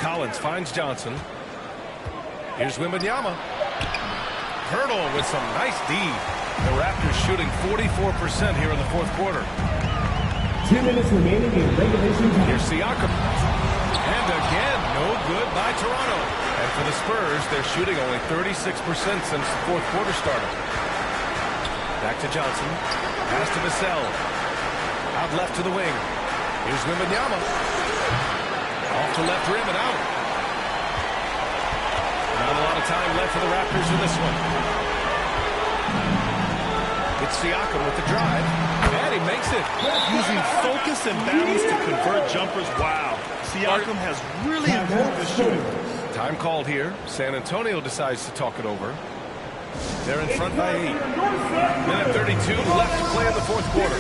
Collins finds Johnson. Here's Wembanyama. Hurdle with some nice D. The Raptors shooting 44% here in the fourth quarter. 2 minutes remaining in regulation time. Here's Siakam. And again, no good by Toronto. And for the Spurs, they're shooting only 36% since the fourth quarter started. Back to Johnson. Pass to Vassell. Out left to the wing. Here's Wembanyama. Off to left rim and out. Not a lot of time left for the Raptors in this one. It's Siakam with the drive. And he makes it. Using focus and balance to convert jumpers. Wow. Siakam has really improved his shooting. Time called here. San Antonio decides to talk it over. They're in front by 8. Minute 32 left to play in the fourth quarter.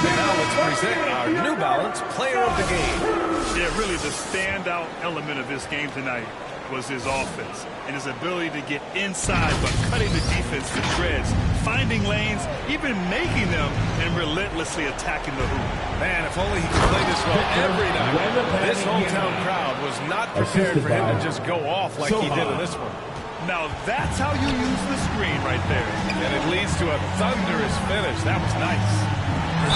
And now let's present our New Balance Player of the Game. Yeah, really the standout element of this game tonight was his offense and his ability to get inside but cutting the defense to shreds, finding lanes, even making them, and relentlessly attacking the hoop. Man, if only he could play this well every night. This hometown crowd was not prepared for him to just go off like he did in this one. Now that's how you use the screen right there. And it leads to a thunderous finish. That was nice. You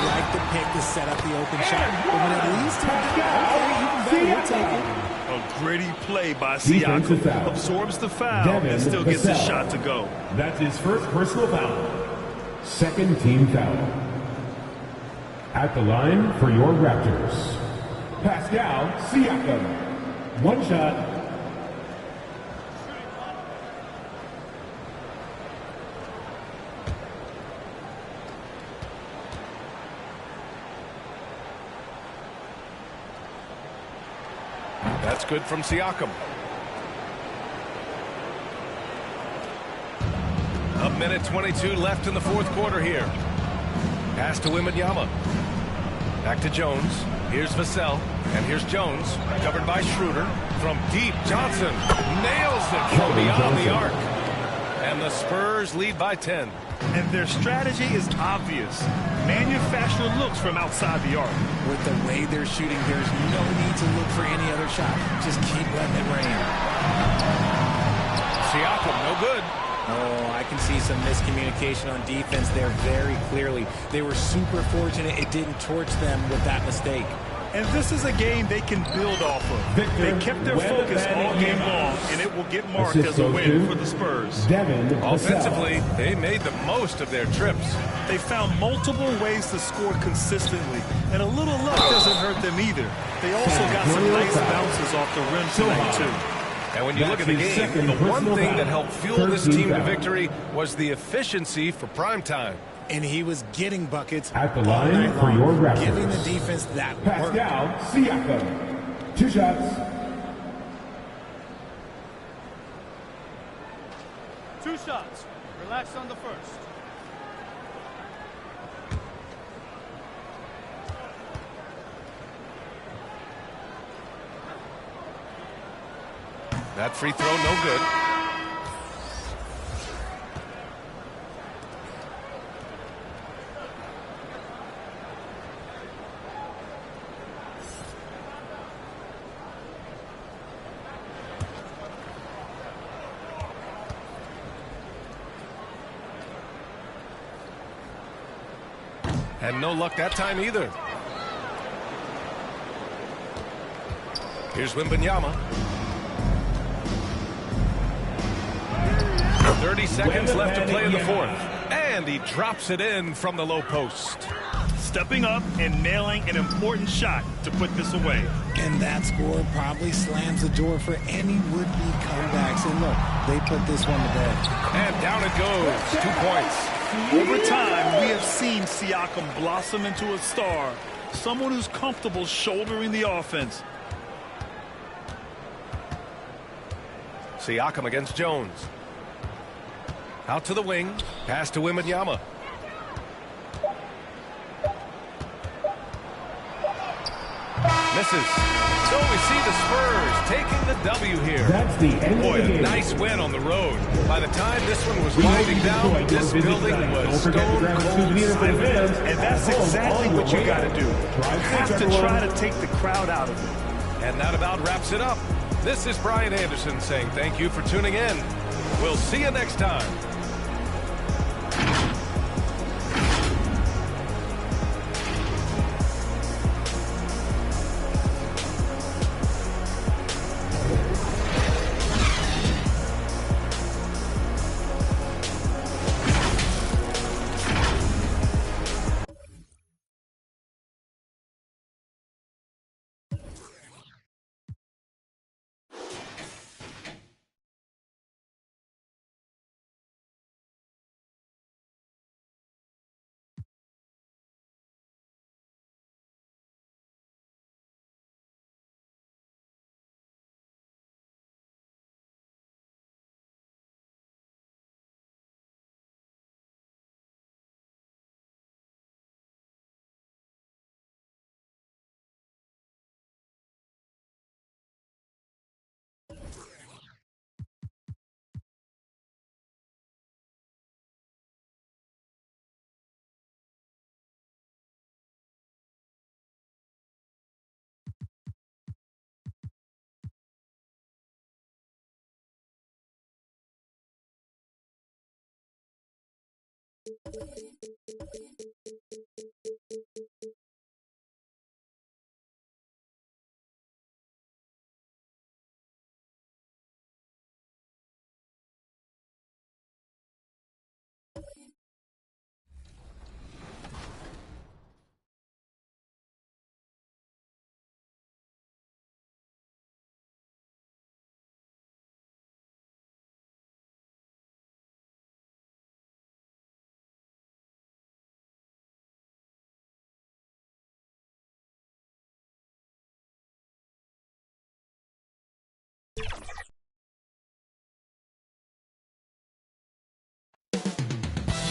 like the pick to set up the open shot, but when it leads to okay, even better, we'll take it. A gritty play by Siakam. Absorbs the foul and still gets his shot to go. That's his first personal foul. Second team foul. At the line for your Raptors, Pascal Siakam. One shot. That's good from Siakam. A minute 22 left in the fourth quarter here. Pass to Wembanyama. Back to Jones. Here's Vassell. And here's Jones. Covered by Schroeder. From deep, Johnson nails it from beyond the arc. And the Spurs lead by 10. And their strategy is obvious. Manufacture looks from outside the arc. With the way they're shooting, there's no need to look for any other shot. Just keep letting it rain. Siakam, no good. Oh, I can see some miscommunication on defense there very clearly. They were super fortunate it didn't torch them with that mistake. And this is a game they can build off of. They kept their focus all game long, and it will get marked as a win for the Spurs. Offensively, they made the most of their trips. They found multiple ways to score consistently, and a little luck doesn't hurt them either. They also got some nice bounces off the rim tonight, too. And when you look at the game, the one thing that helped fuel this team to victory was the efficiency for prime time. And he was getting buckets at the line for your Raptors. Giving the defense that work. Pascal Siakam. 2 shots. 2 shots. Relax on the first. That free throw, no good. And no luck that time either. Here's Wembanyama. 30 seconds left to play in the fourth. And he drops it in from the low post. Stepping up and nailing an important shot to put this away. And that score probably slams the door for any would-be comebacks. And look, they put this one to bed. And down it goes. 2 points. Over time, we have seen Siakam blossom into a star. Someone who's comfortable shouldering the offense. Siakam against Jones. Out to the wing. Pass to Wembanyama. misses. So we see the Spurs taking the W here. That's the end Boy, of the a game. nice win on the road. By the time this one was winding down, this building was stone cold silent. And that's exactly what you got to do. You have to try to take the crowd out of it. And that about wraps it up. This is Brian Anderson saying thank you for tuning in. We'll see you next time.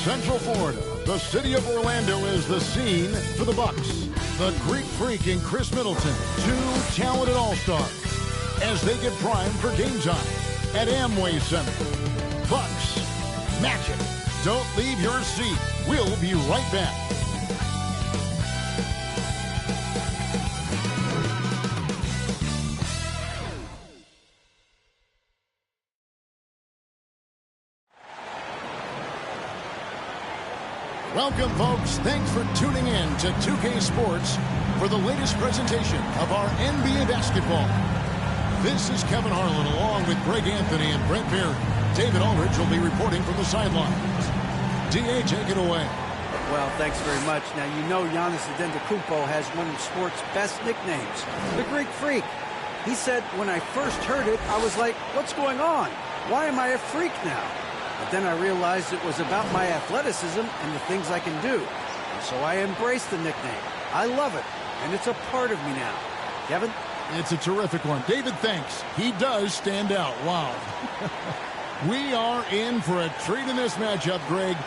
Central Florida, the city of Orlando is the scene for the Bucks. The Greek Freak and Chris Middleton, two talented all-stars, as they get primed for game time at Amway Center. Bucks, Magic. Don't leave your seat. We'll be right back. Welcome, folks. Thanks for tuning in to 2K Sports for the latest presentation of our NBA basketball. This is Kevin Harlan along with Greg Anthony and Brent Berry. David Aldridge will be reporting from the sidelines. D.A., take it away. Well, thanks very much. Now, you know Giannis Antetokounmpo has one of sports' best nicknames, the Greek Freak. He said, when I first heard it, I was like, what's going on? Why am I a freak now? But then I realized it was about my athleticism and the things I can do. And so I embraced the nickname. I love it, and it's a part of me now. Kevin? It's a terrific one. David, thanks. He does stand out. Wow. We are in for a treat in this matchup, Greg,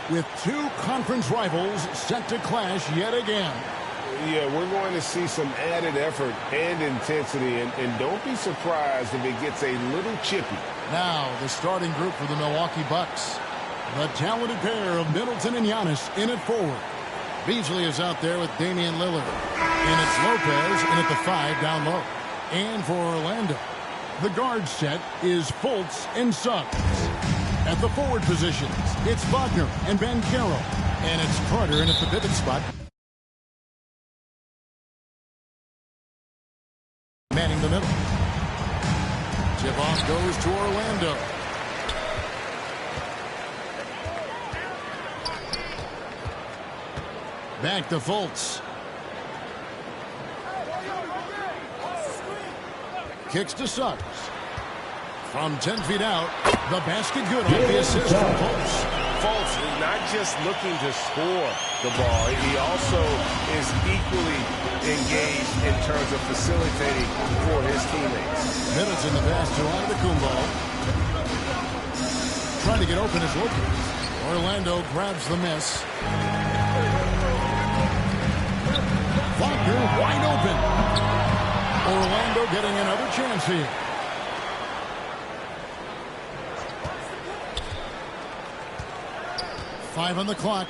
with two conference rivals set to clash yet again. Yeah, we're going to see some added effort and intensity, and don't be surprised if it gets a little chippy. Now, the starting group for the Milwaukee Bucks. The talented pair of Middleton and Giannis in at forward. Beasley is out there with Damian Lillard. And it's Lopez in at the 5 down low. And for Orlando, the guard set is Fultz and Suggs. At the forward positions, it's Wagner and Banchero. And it's Carter in at the pivot spot. Manning the middle. Tip-off goes to Orlando. Back to Fultz. Kicks to Suggs. From 10 feet out, the basket good off the assist from Fultz. Fultz is not just looking to score the ball. He also is equally engaged in terms of facilitating for his teammates. Middleton the pass to Antetokounmpo. Trying to get open is Lopez. Orlando grabs the miss. Wagner wide open. Orlando getting another chance here. Five on the clock.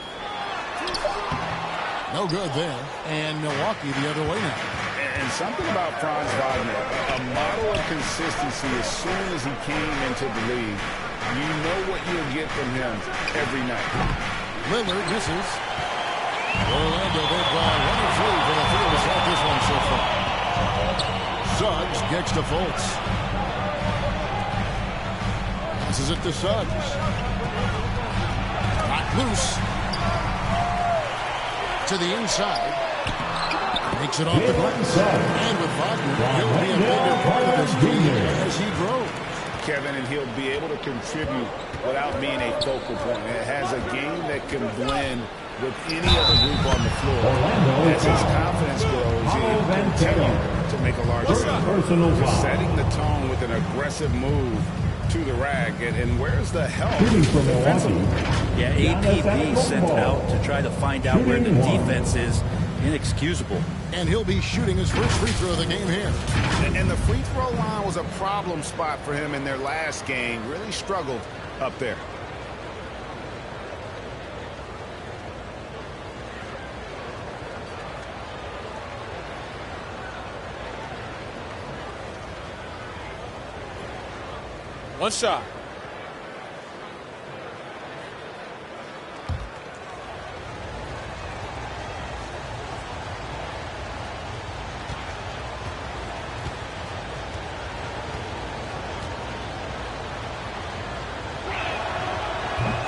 No good there. And Milwaukee the other way now. And something about Franz Wagner, a model of consistency. As soon as he came into the league, you know what you'll get from him every night. Lillard misses. Orlando, they've gone 1 of 3 for the field to start this one so far. Suggs kicks to Fultz. Passes it to Suggs. Not loose. To the inside. Makes it off the glass. And with Wagner, he'll be a bigger part of this team as he grows. Kevin, and he'll be able to contribute without being a focal point. It has a game that can blend with any other group on the floor. As his confidence grows, he'll continue to make a large shot. Just setting the tone with an aggressive move to the rack. And where's the help defensively? Yeah, APB sent out to try to find out where the defense is. Inexcusable. And he'll be shooting his first free throw of the game here. And the free throw line was a problem spot for him in their last game. Really struggled up there. One shot.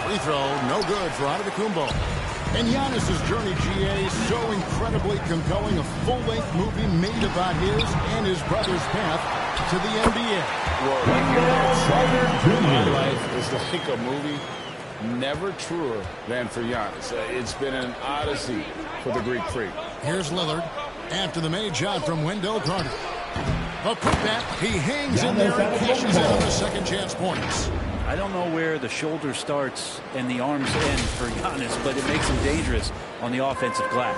Free throw, no good for Antetokounmpo. And Giannis's journey, GA, so incredibly compelling. A full-length movie made about his and his brother's path to the NBA. My life is like a movie, never truer than for Giannis. It's been an odyssey for the Greek Freak. Here's Lillard after the made shot from Wendell Carter. A putback, he hangs in there and cashes in on the second chance points. I don't know where the shoulder starts and the arms end for Giannis, but it makes him dangerous on the offensive glass.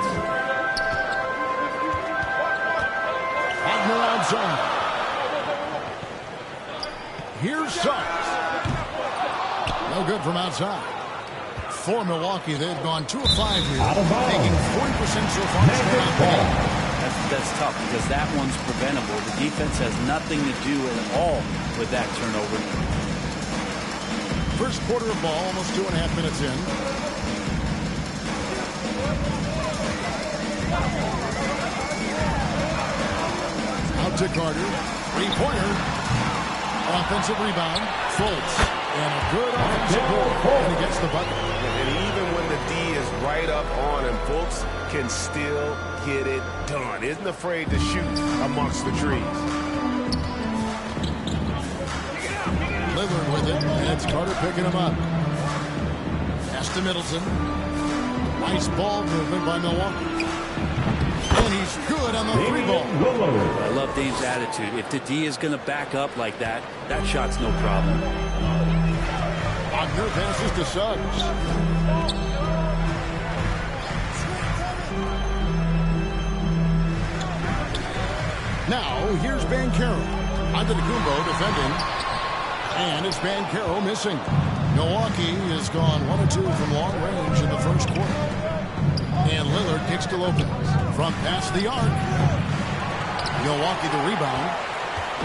Wagner outside. Here's Suggs. No good from outside. For Milwaukee, they've gone 2 of 5 here, taking 40% so far. That's tough because that one's preventable. The defense has nothing to do at all with that turnover. First quarter of ball, almost 2.5 minutes in. Out to Carter. Three-pointer. Offensive rebound. Fultz. And a good offensive goal. And he gets the bucket. And even when the D is right up on him, Fultz can still get it done. Isn't afraid to shoot amongst the trees. Lillard with it, and it's Carter picking him up. Pass to Middleton. Nice ball movement by Milwaukee. And he's good on the 3-ball. I love Dame's attitude. If the D is going to back up like that, that shot's no problem. Wagner passes to Suggs. Now, here's Banchero. Antetokounmpo defending. And it's Banchero missing. Milwaukee has gone 1 of 2 from long range in the first quarter. And Lillard kicks to Lopez. From past the arc. Milwaukee the rebound.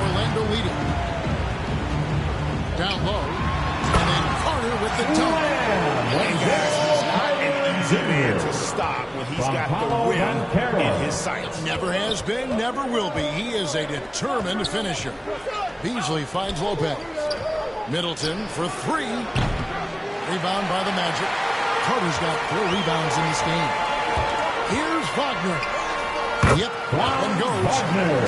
Orlando leading. Down low. And then Carter with the dunk. And guys, he's not an easy man to stop when he's got the rim in his sights. Never has been, never will be. He is a determined finisher. Beasley finds Lopez. Middleton for 3. Rebound by the Magic. Carter's got 4 rebounds in this game. Here's Wagner. Yep, that one goes.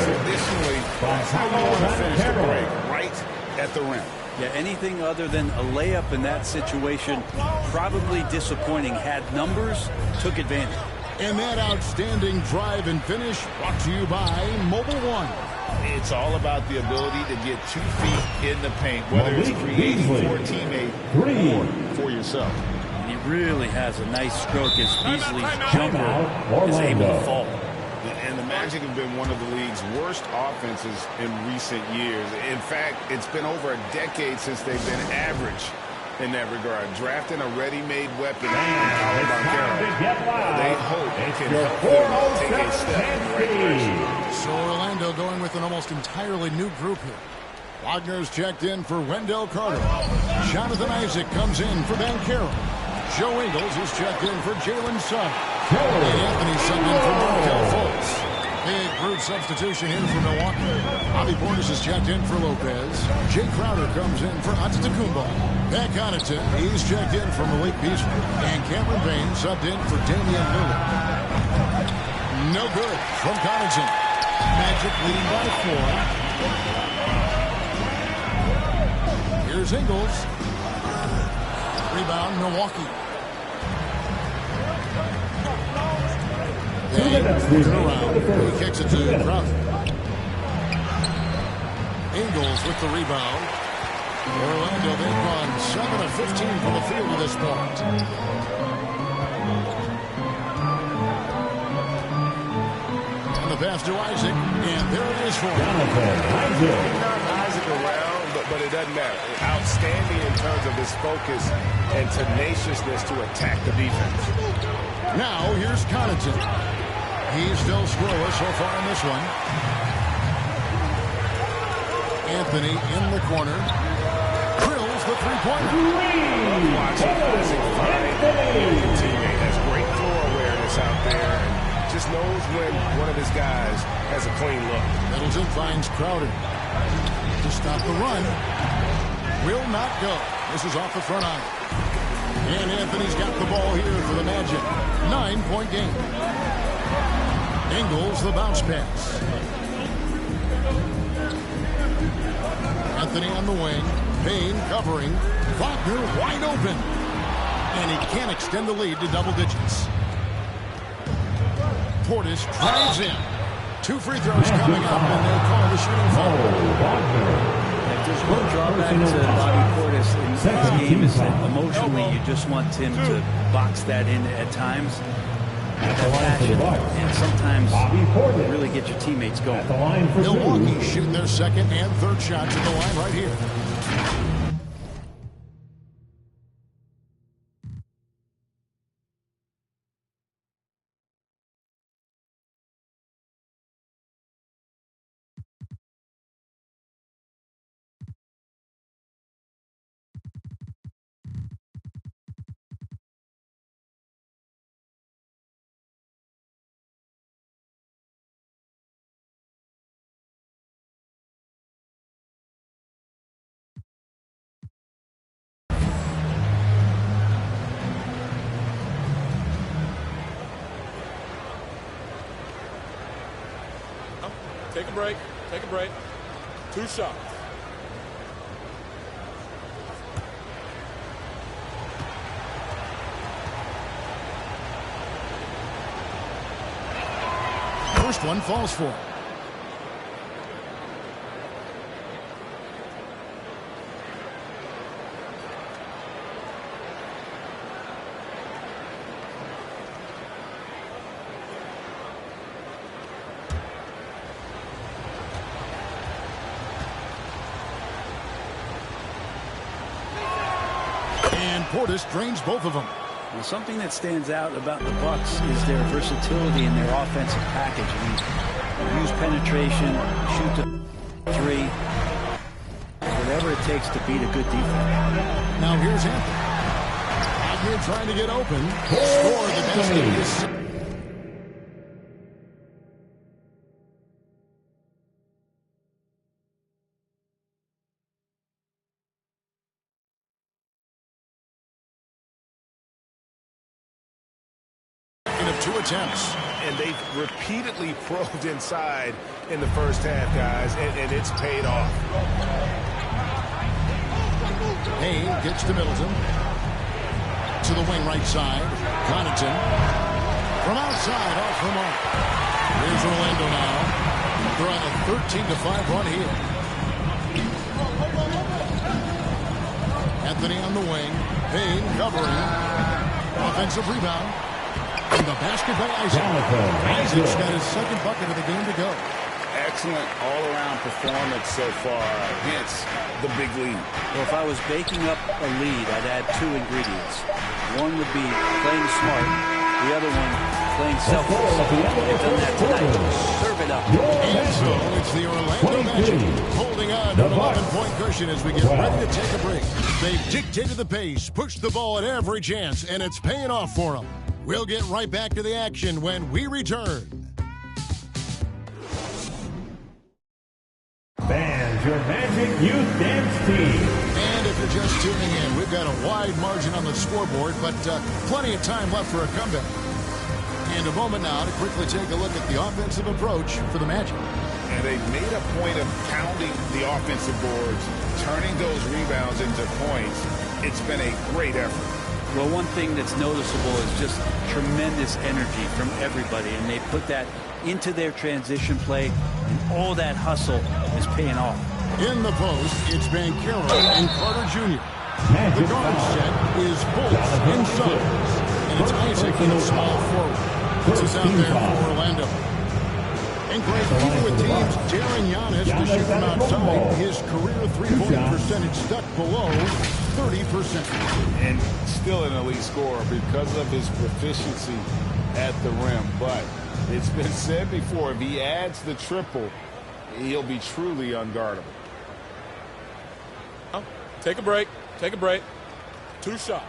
Traditionally, that's how you want to finish the break, right at the rim. Yeah, anything other than a layup in that situation, probably disappointing. Had numbers, took advantage. And that outstanding drive and finish brought to you by Mobile One. It's all about the ability to get 2 feet in the paint, whether it's creating for a teammate or for yourself. And he really has a nice stroke as Beasley's jumper is able to fall. And the Magic have been one of the league's worst offenses in recent years. In fact, it's been over a decade since they've been average in that regard. Drafting a ready-made weapon in Paolo Banchero, they hope it can help them take a step in the right direction. So Orlando going with an almost entirely new group here. Wagner's checked in for Wendell Carter. Jonathan Isaac comes in for Banchero. Joe Ingles is checked in for Jalen Suggs. And Anthony subbed in for Markelle Fultz. Big group substitution here for Milwaukee. Bobby Portis is checked in for Lopez. Jay Crowder comes in for Antetokounmpo. Pat Connaughton, he's checked in for Malik Beasley. And Cameron Payne subbed in for Damian Lillard. No good from Connaughton. Magic leading by 4. Here's Ingles. Rebound, Milwaukee. Payne moves it around. He kicks it to Crowder. Ingles with the rebound. Orlando, they've gone 7 of 15 from the field at this point. And the pass to Isaac. And there it is for him. Isaac around, but it doesn't matter. Outstanding in terms of his focus and tenaciousness to attack the defense. Now here's Connaughton. He's still scoreless so far in this one. Anthony in the corner. Drills the three-pointer. Watching Isaac find a teammate has great floor awareness out there and just knows when one of his guys has a clean look. Middleton finds Crowder to stop the run. Will not go. This is off the front iron. And Anthony's got the ball here for the Magic. 9-point game. Ingles the bounce pass. Anthony on the wing. Payne covering. Wagner wide open. And he can't extend the lead to double digits. Portis drives in. 2 free throws coming up, and they call the shooting foul. If there's one drawback to Bobby Portis in this game is that emotionally you just want him to box that in at times. That passion, and sometimes really get your teammates going. Milwaukee shooting their second and third shots at the line right here. Take a break. Take a break. 2 shots. First one falls for him. Portis drains both of them. Well, something that stands out about the Bucks is their versatility in their offensive package. I mean, use penetration, shoot the 3, whatever it takes to beat a good defense. Now here's Anthony. Wagner trying to get open. Score the basket. Of 2 attempts. And they've repeatedly probed inside in the first half, guys, and it's paid off. Payne gets to Middleton. To the wing right side. Connaughton. From outside, off the mark. Here's Orlando now. They're on a 13-5 run here. Anthony on the wing. Payne covering. Offensive rebound. And the basket by Isaac. Isaac's got his second bucket of the game to go. Excellent all-around performance so far. Hence the big lead. Well, if I was baking up a lead, I'd add 2 ingredients. One would be playing smart. The other one, playing selfless. They've done that tonight. Serve it up. And so it's the Orlando Magic holding on to an 11-point cushion as we get ready to take a break. They've dictated the pace, pushed the ball at every chance, and it's paying off for them. We'll get right back to the action when we return. Fans, your Magic Youth Dance Team. And if you're just tuning in, we've got a wide margin on the scoreboard, but plenty of time left for a comeback. And a moment now to quickly take a look at the offensive approach for the Magic. And they've made a point of pounding the offensive boards, turning those rebounds into points. It's been a great effort. Well, one thing that's noticeable is just tremendous energy from everybody, and they put that into their transition play, and all that hustle is paying off. In the post, it's Banchero and Carter Jr. The guard set is Fultz and Suggs, and it's Isaac in a small forward. This is out there for Orlando. And Greg, even with teams daring Giannis to shoot from outside, his career three-point percentage stuck below 30%. And still an elite scorer because of his proficiency at the rim. But it's been said before, if he adds the triple, he'll be truly unguardable. Take a break. Take a break. 2 shots.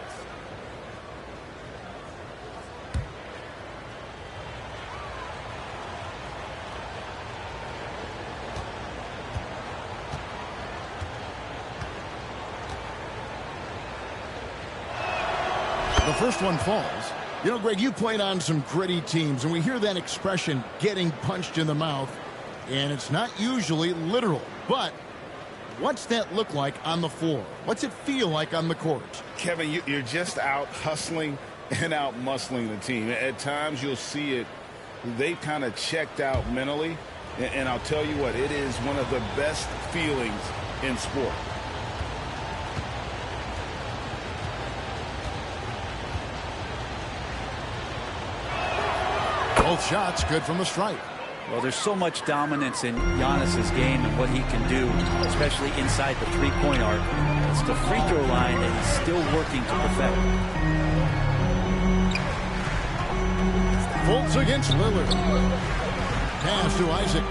The first one falls. You know, Greg, you played on some gritty teams, and we hear that expression, getting punched in the mouth, and it's not usually literal. But what's that look like on the floor? What's it feel like on the court? Kevin, you're just out hustling and out muscling the team. At times you'll see it. They kind of checked out mentally, and I'll tell you what, it is one of the best feelings in sport. Both shots good from the stripe. Well, there's so much dominance in Giannis's game and what he can do, especially inside the three-point arc. It's the free throw line that he's still working to perfect. Fultz against Lillard. Pass to Isaac.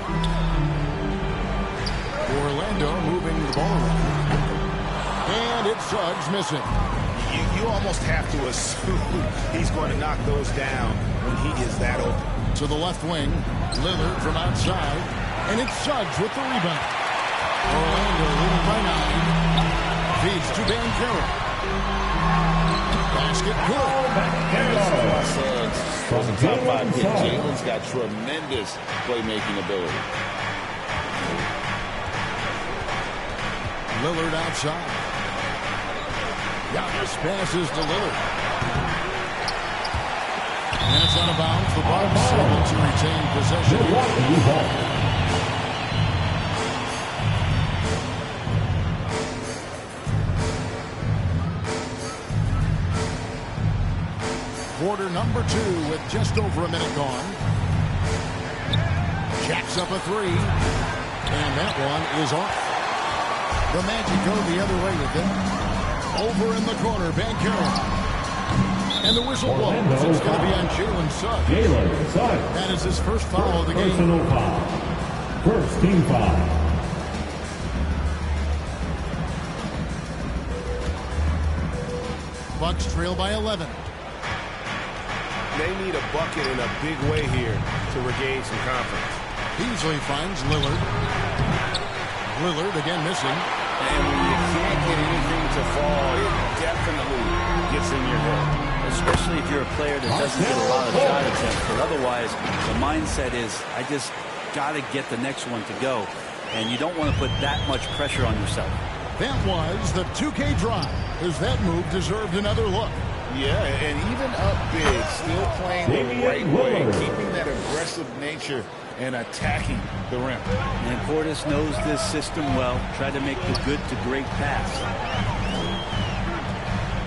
Orlando moving the ball around. And it's Suggs missing. You almost have to assume he's going to knock those down when he is that open. To the left wing, Lillard from outside, and it's Suggs with the rebound. Orlando leading by 9. Feeds to Banchero. Basket good. From the top 5 hit, Jalen's got tremendous playmaking ability. Lillard outside. Giannis passes to Lillard. And it's out of bounds. The Bucks able to retain possession. Quarter number 2 with just over a minute gone. Jacks up a 3. And that one is off. The Magic go the other way with it. Over in the corner, Banchero. And the whistle blows. It's going to be on Jalen Suggs. That is his first foul of the game. Personal foul. First team foul. Bucks trail by 11. They need a bucket in a big way here to regain some confidence. Beasley finds Lillard. Lillard again missing. And when you can't get anything to fall, it definitely gets in your head. Especially if you're a player that doesn't get a lot of shot attempts. But otherwise, the mindset is, I just got to get the next one to go. And you don't want to put that much pressure on yourself. That was the 2K drive, as that move deserved another look. Yeah, and even up big, still playing the right way, keeping that aggressive nature and attacking the rim. And Portis knows this system well. Try to make the good to great pass.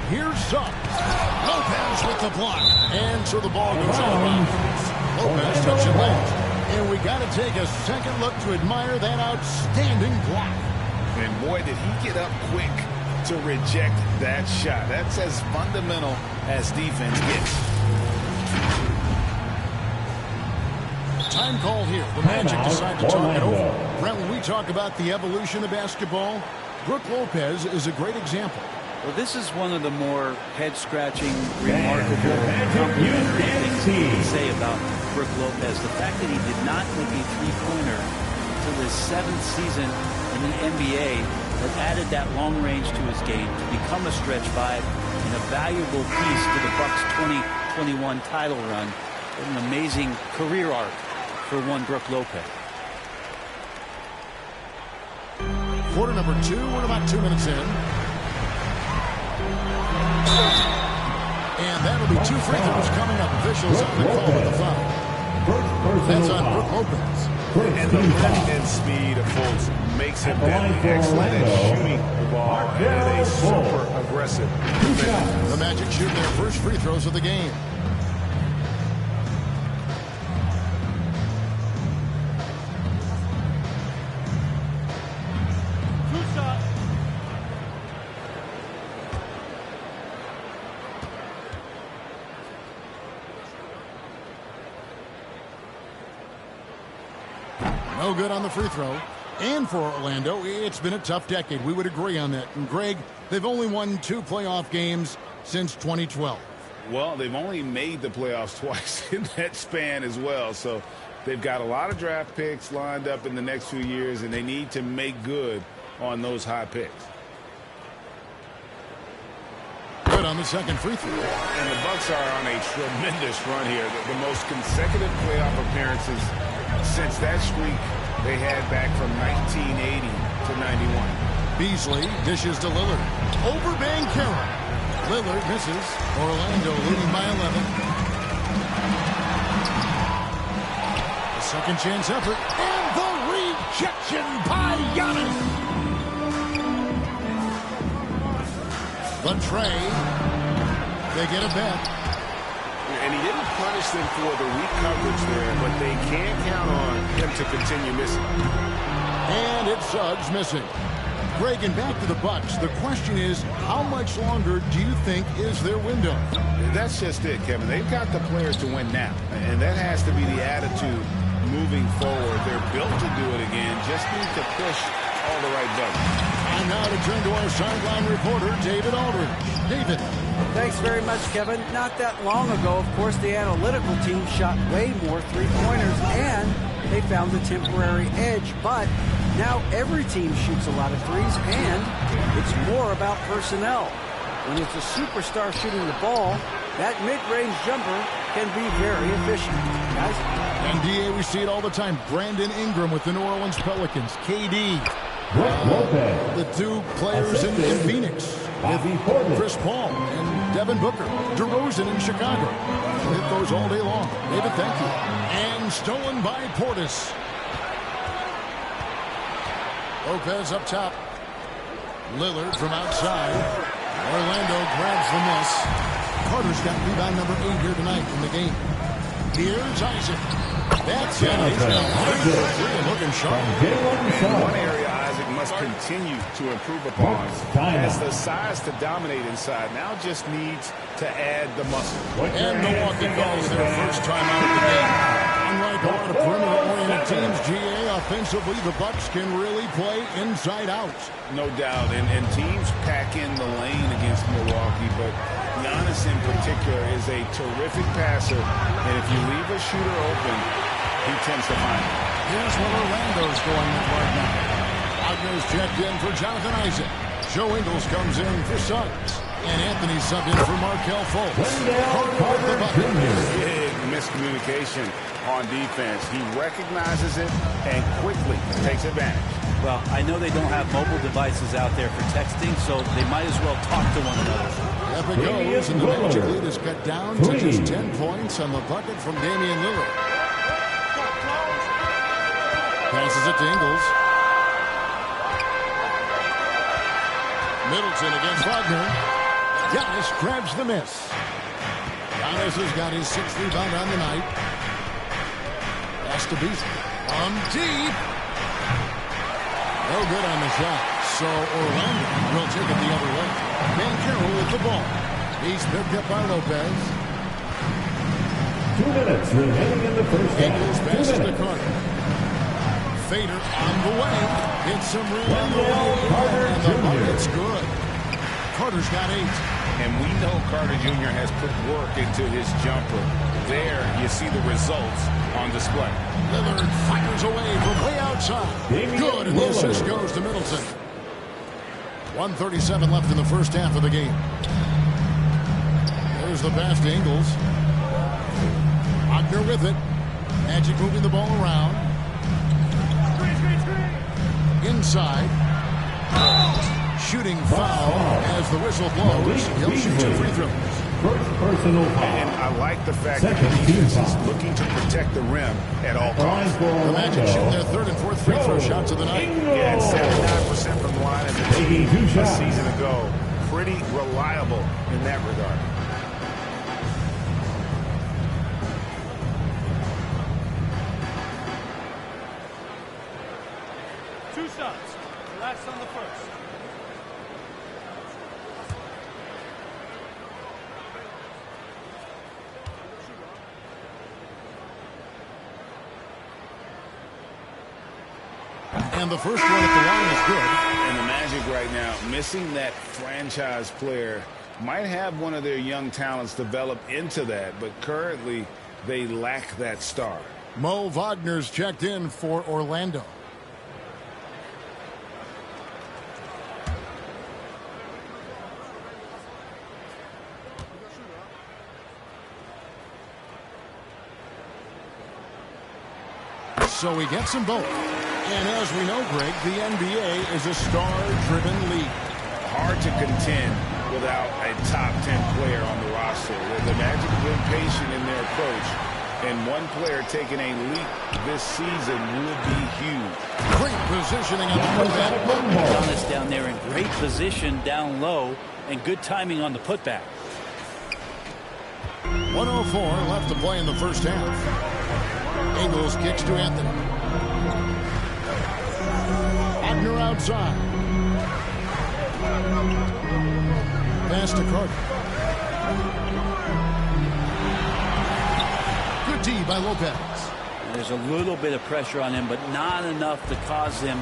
Here's Suggs. Lopez with the block. And so the ball goes out of bounds. Lopez touch it late. And we got to take a second look to admire that outstanding block. And boy, did he get up quick to reject that shot. That's as fundamental as defense gets. Time call here. The Magic decide to talk it over. Brent, when we talk about the evolution of basketball, Brook Lopez is a great example. Well, this is one of the more head-scratching, remarkable, complimentary things you can say about Brook Lopez. The fact that he did not make a three-pointer until his 7th season in the NBA that added that long range to his game to become a stretch 5 and a valuable piece to the Bucks' 2021 title run. What an amazing career arc for one Brook Lopez. Quarter number 2. We're about 2 minutes in. And that'll be 2 free throws coming up. Officials on the call with the foul. That's on Brook Lopez. And the length and speed of Fultz makes him deadly excellent at shooting the ball and a super aggressive defender. The Magic shoot their first free throws of the game. No good on the free throw. And for Orlando, it's been a tough decade. We would agree on that. And Greg, they've only won 2 playoff games since 2012. Well, they've only made the playoffs twice in that span as well. So they've got a lot of draft picks lined up in the next few years, and they need to make good on those high picks. Good on the second free throw. And the Bucks are on a tremendous run here. The most consecutive playoff appearances since that streak they had back from 1980 to 91. Beasley dishes to Lillard. Over Banchero. Lillard misses. Orlando leading by 11. A second chance effort. And the rejection by Giannis. The tray. They get a bet. And he didn't punish them for the weak coverage there, but they can't count on him to continue missing. And it's Suggs missing. Greg, and back to the Bucks. The question is, how much longer do you think is their window? That's just it, Kevin. They've got the players to win now, and that has to be the attitude moving forward. They're built to do it again. Just need to push all the right buttons. And now to turn to our sideline reporter, David Aldridge. David. Thanks very much, Kevin. Not that long ago, of course, the analytical team shot way more three-pointers, and they found a temporary edge. But now every team shoots a lot of threes, and it's more about personnel. When it's a superstar shooting the ball, that mid-range jumper can be very efficient. Guys? And, D.A., we see it all the time. Brandon Ingram with the New Orleans Pelicans. KD. The 2 players in Phoenix. With Chris Paul and Devin Booker. DeRozan in Chicago. We'll hit those all day long. David, thank you. And stolen by Portis. Lopez up top. Lillard from outside. Orlando grabs the miss. Carter's got rebound number 8 here tonight in the game. Here's Isaac. That's it. He's now looking sharp. And one area Isaac must continue to improve upon has the size to dominate inside. Now just needs to add the muscle. And Milwaukee calls their first time out of the game. Unlike a lot of perimeter-oriented teams, GA, offensively, the Bucks can really play inside out. No doubt. And teams pack in the lane against Milwaukee, but Giannis in particular is a terrific passer. And if you leave a shooter open, he tends to find it. Here's what Orlando's going with right now. Wagner's checked in for Jonathan Isaac. Joe Ingles comes in for Suggs. And Anthony subbed in for Markelle Fultz. Big miscommunication on defense. He recognizes it and quickly takes advantage. Well, I know they don't have mobile devices out there for texting, so they might as well talk to one another. Up it goes, and the Magic lead is cut down to just 10 points on the bucket from Damian Lillard. Passes it to Ingles. Middleton against Wagner. Giannis grabs the miss. Giannis has got his 6th rebound on the night. Pass to Beasley. From deep. No good on the shot. So Orlando will take it the other way. Banchero with the ball. He's picked up by Lopez. 2 minutes remaining in the first half. Ingles passes to Carter. Fader on the way. Hits some rim on the way. And the bucket's good. Carter's got 8. And we know Carter Jr. has put work into his jumper. There you see the results on display. Lillard fires away from way outside. Good, and the assist goes to Middleton. 1:37 left in the first half of the game. There's the pass to Ingles. Wagner with it. Magic moving the ball around. Inside. Shooting foul as the whistle blows. He'll shoot 2 free throws. First personal foul. And I like the fact that the defense is looking to protect the rim at all costs. The Magic shooting their 3rd and 4th free throw shots of the night. Yeah, it's 79% from the line as a team a season ago. Pretty reliable in that regard. Two shots. Relax on the first. And the first one at the line is good. And the Magic right now, missing that franchise player, might have one of their young talents develop into that, but currently they lack that star. Mo Wagner's checked in for Orlando. So he gets them both. And as we know, Greg, the NBA is a star-driven league. Hard to contend without a top 10 player on the roster. The Magic have been patient in their approach, and one player taking a leap this season would be huge. Great positioning on the putback. Giannis down there in great position down low, and good timing on the putback. 1:04 left to play in the first half. Ingles kicks to Anthony. Wagner outside. Pass to Carter. Good D by Lopez. There's a little bit of pressure on him, but not enough to cause him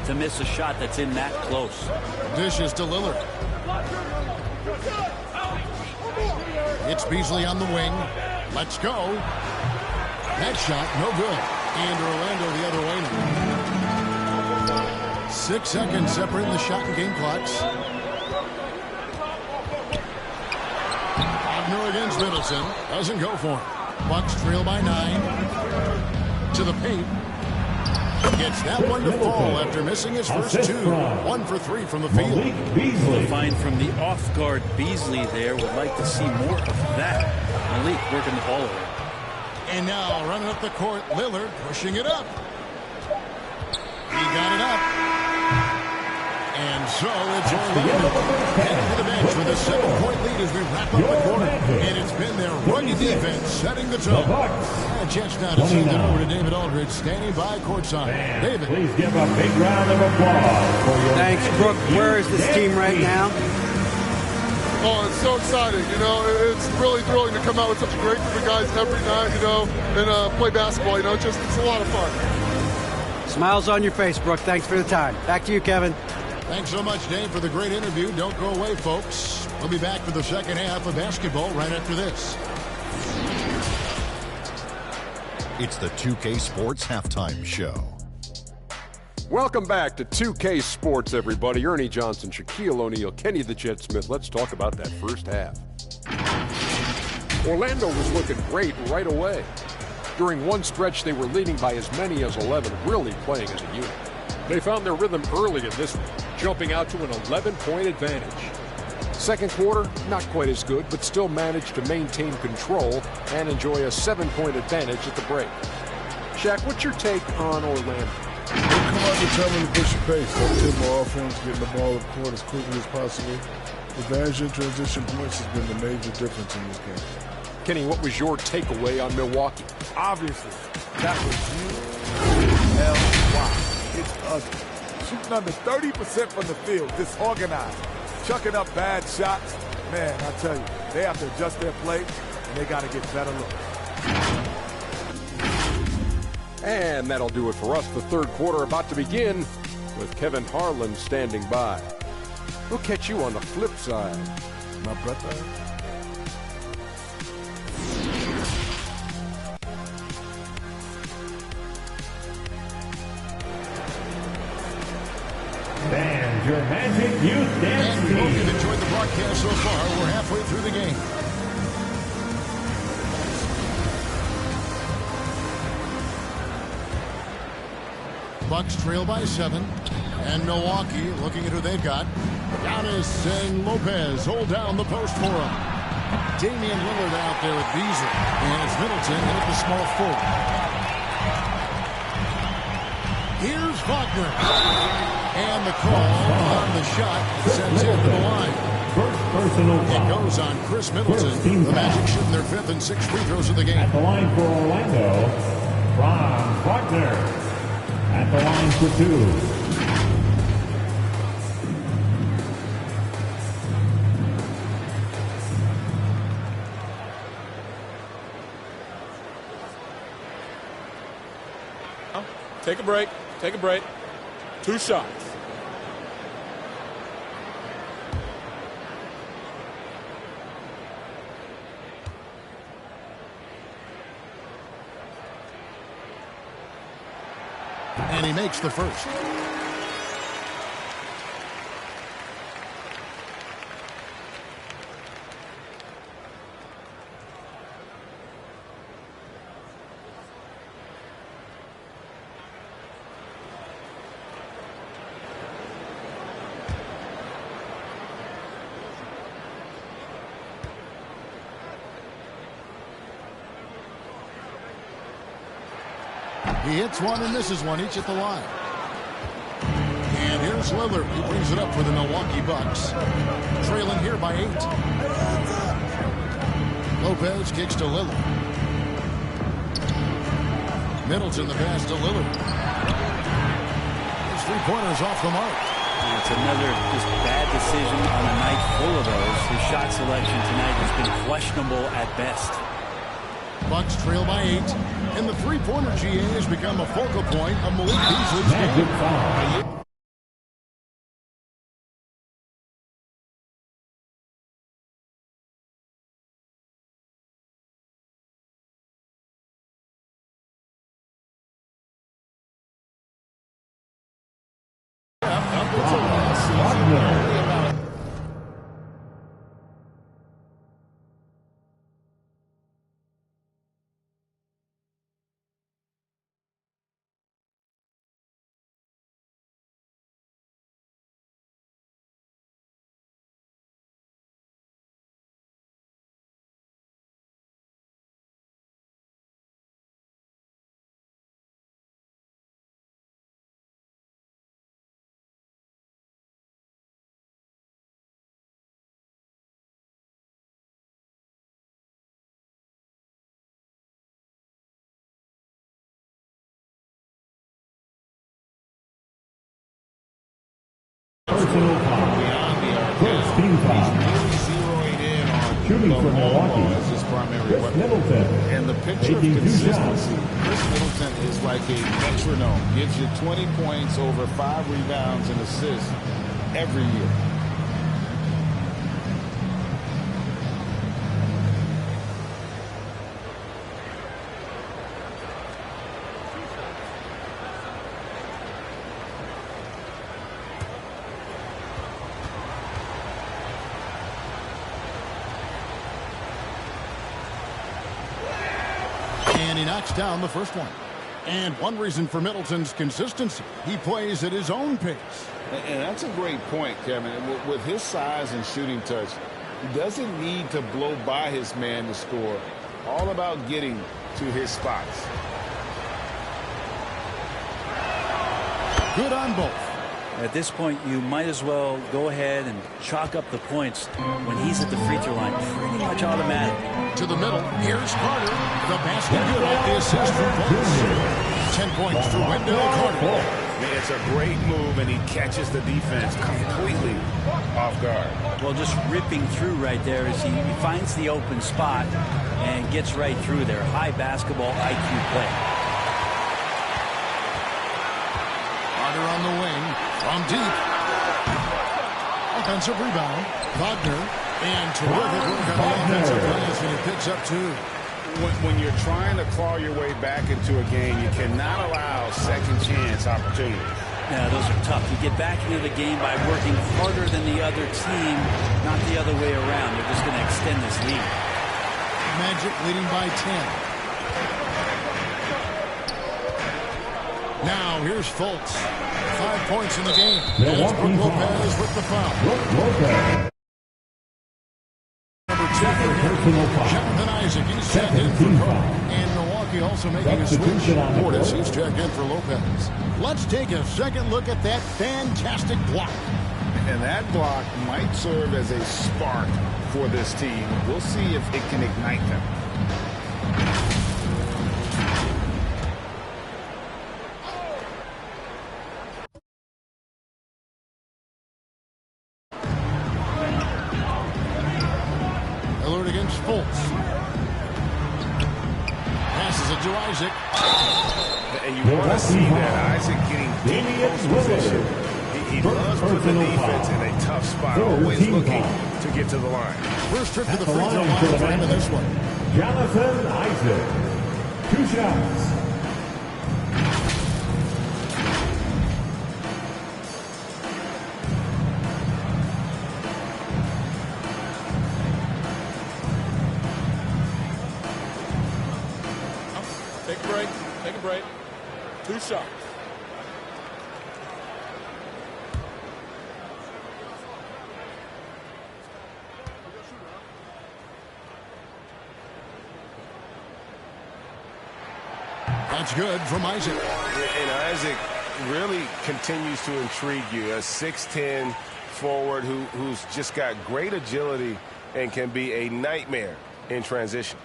to miss a shot that's in that close. Dishes to Lillard. It's Beasley on the wing. Let's go. That shot, no good. And Orlando the other way now. 6 seconds separating the shot and game clocks. Wagner against Middleton. Doesn't go for him. Bucks trail by 9. To the paint. Gets that one to fall after missing his first 2. 1 for 3 from the field. You'll find from the off-guard Beasley there. Would like to see more of that. Malik working the ball away. And now running up the court, Lillard pushing it up. He got it up. And so it's Orlando heading to the bench with a 7-point lead as we wrap up the quarter. And it's been their rugged defense setting the tone. A chance now to send it over to David Aldridge, standing by courtside. David. Please give a big round of applause for your... Thanks, Brooke. Where is this team right now? Oh, it's so exciting. You know, it's really thrilling to come out with such a great group of guys every night, you know, and play basketball. You know, it's a lot of fun. Smiles on your face, Brooke. Thanks for the time. Back to you, Kevin. Thanks so much, Dave, for the great interview. Don't go away, folks. We'll be back for the second half of basketball right after this. It's the 2K Sports Halftime Show. Welcome back to 2K Sports, everybody. Ernie Johnson, Shaquille O'Neal, Kenny the Jet Smith. Let's talk about that first half. Orlando was looking great right away. During one stretch, they were leading by as many as 11, really playing as a unit. They found their rhythm early in this one, jumping out to an 11-point advantage. Second quarter, not quite as good, but still managed to maintain control and enjoy a 7-point advantage at the break. Shaq, what's your take on Orlando? They come out determined to push the pace. They'll take more offense, getting the ball up court as quickly as possible. Advantage in transition points has been the major difference in this game. Kenny, what was your takeaway on Milwaukee? Obviously, that was U-L-Y. It's ugly. Shooting under 30% from the field, disorganized, chucking up bad shots. Man, I tell you, they have to adjust their play, and they got to get better looks. And that'll do it for us. The third quarter about to begin with Kevin Harlan standing by. We'll catch you on the flip side. My brother. And your Magic Youth Dance Team. Hope you've enjoyed the broadcast so far. We're halfway through the game. Bucks trail by 7. And Milwaukee looking at who they've got. Giannis and Lopez hold down the post for him. Damian Lillard out there with Beasley. And it's Middleton in at the small forward. Here's Wagner. And the call on the shot sends him to the line. First personal foul. It goes on Chris Middleton. The Magic shooting their 5th and 6th free throws of the game. At the line for Orlando, Ron Wagner. At the line for 2. Take a break. Take a break. 2 shots. And he makes the first. He hits one and misses one, each at the line. And here's Lillard. He brings it up for the Milwaukee Bucks. Trailing here by 8. Lopez kicks to Lillard. Middleton the pass to Lillard. His 3-pointers off the mark. It's another just bad decision on a night full of those. His shot selection tonight has been questionable at best. Bucks trail by 8. And the 3-pointer GA has become a focal point of Malik Beasley's game. Personal foul. First team foul. Shooting for Milwaukee. As his primary Chris weapon. Middleton. And the picture of Taking 2 consistency. Chris Middleton is like a metronome. Gives you 20 points, over 5 rebounds and assists every year. And he knocks down the first one. And one reason for Middleton's consistency, he plays at his own pace. And that's a great point, Kevin. With his size and shooting touch, he doesn't need to blow by his man to score. All about getting to his spots. Good on both. At this point, you might as well go ahead and chalk up the points when he's at the free throw line. Pretty much automatic. To the middle. Here's Carter. The basket good off the assist from Fultz. 10 points for Wendell Carter. It's a great move, and he catches the defense completely off guard. Well, just ripping through right there as he finds the open spot and gets right through there. High basketball IQ play. Carter on the wing from deep. Offensive rebound. Wagner. And terrific work on the offensive glass, and he picks up 2. When you're trying to claw your way back into a game, you cannot allow second chance opportunities. Yeah, those are tough. You get back into the game by working harder than the other team, not the other way around. They're just going to extend this lead. Magic leading by 10. Now here's Fultz. 5 points in the game. There's Brook Lopez with the foul. Number 2 for him. Jonathan Isaac, he's checked in for Carter. And Milwaukee also making a switch. Portis, he's checked in for Lopez. Let's take a second look at that fantastic block. And that block might serve as a spark for this team. We'll see if it can ignite them. Alert against Fultz. Passes it to Isaac. And you want to see that Isaac getting deep post position. He loves putting the defense in a tough spot, always looking to get to the line. First trip to the free throw line for him in this one. Jonathan Isaac. 2 shots. Take a break. Take a break. 2 shots. That's good from Isaac. And Isaac really continues to intrigue you. A 6'10" forward who's just got great agility and can be a nightmare in transition.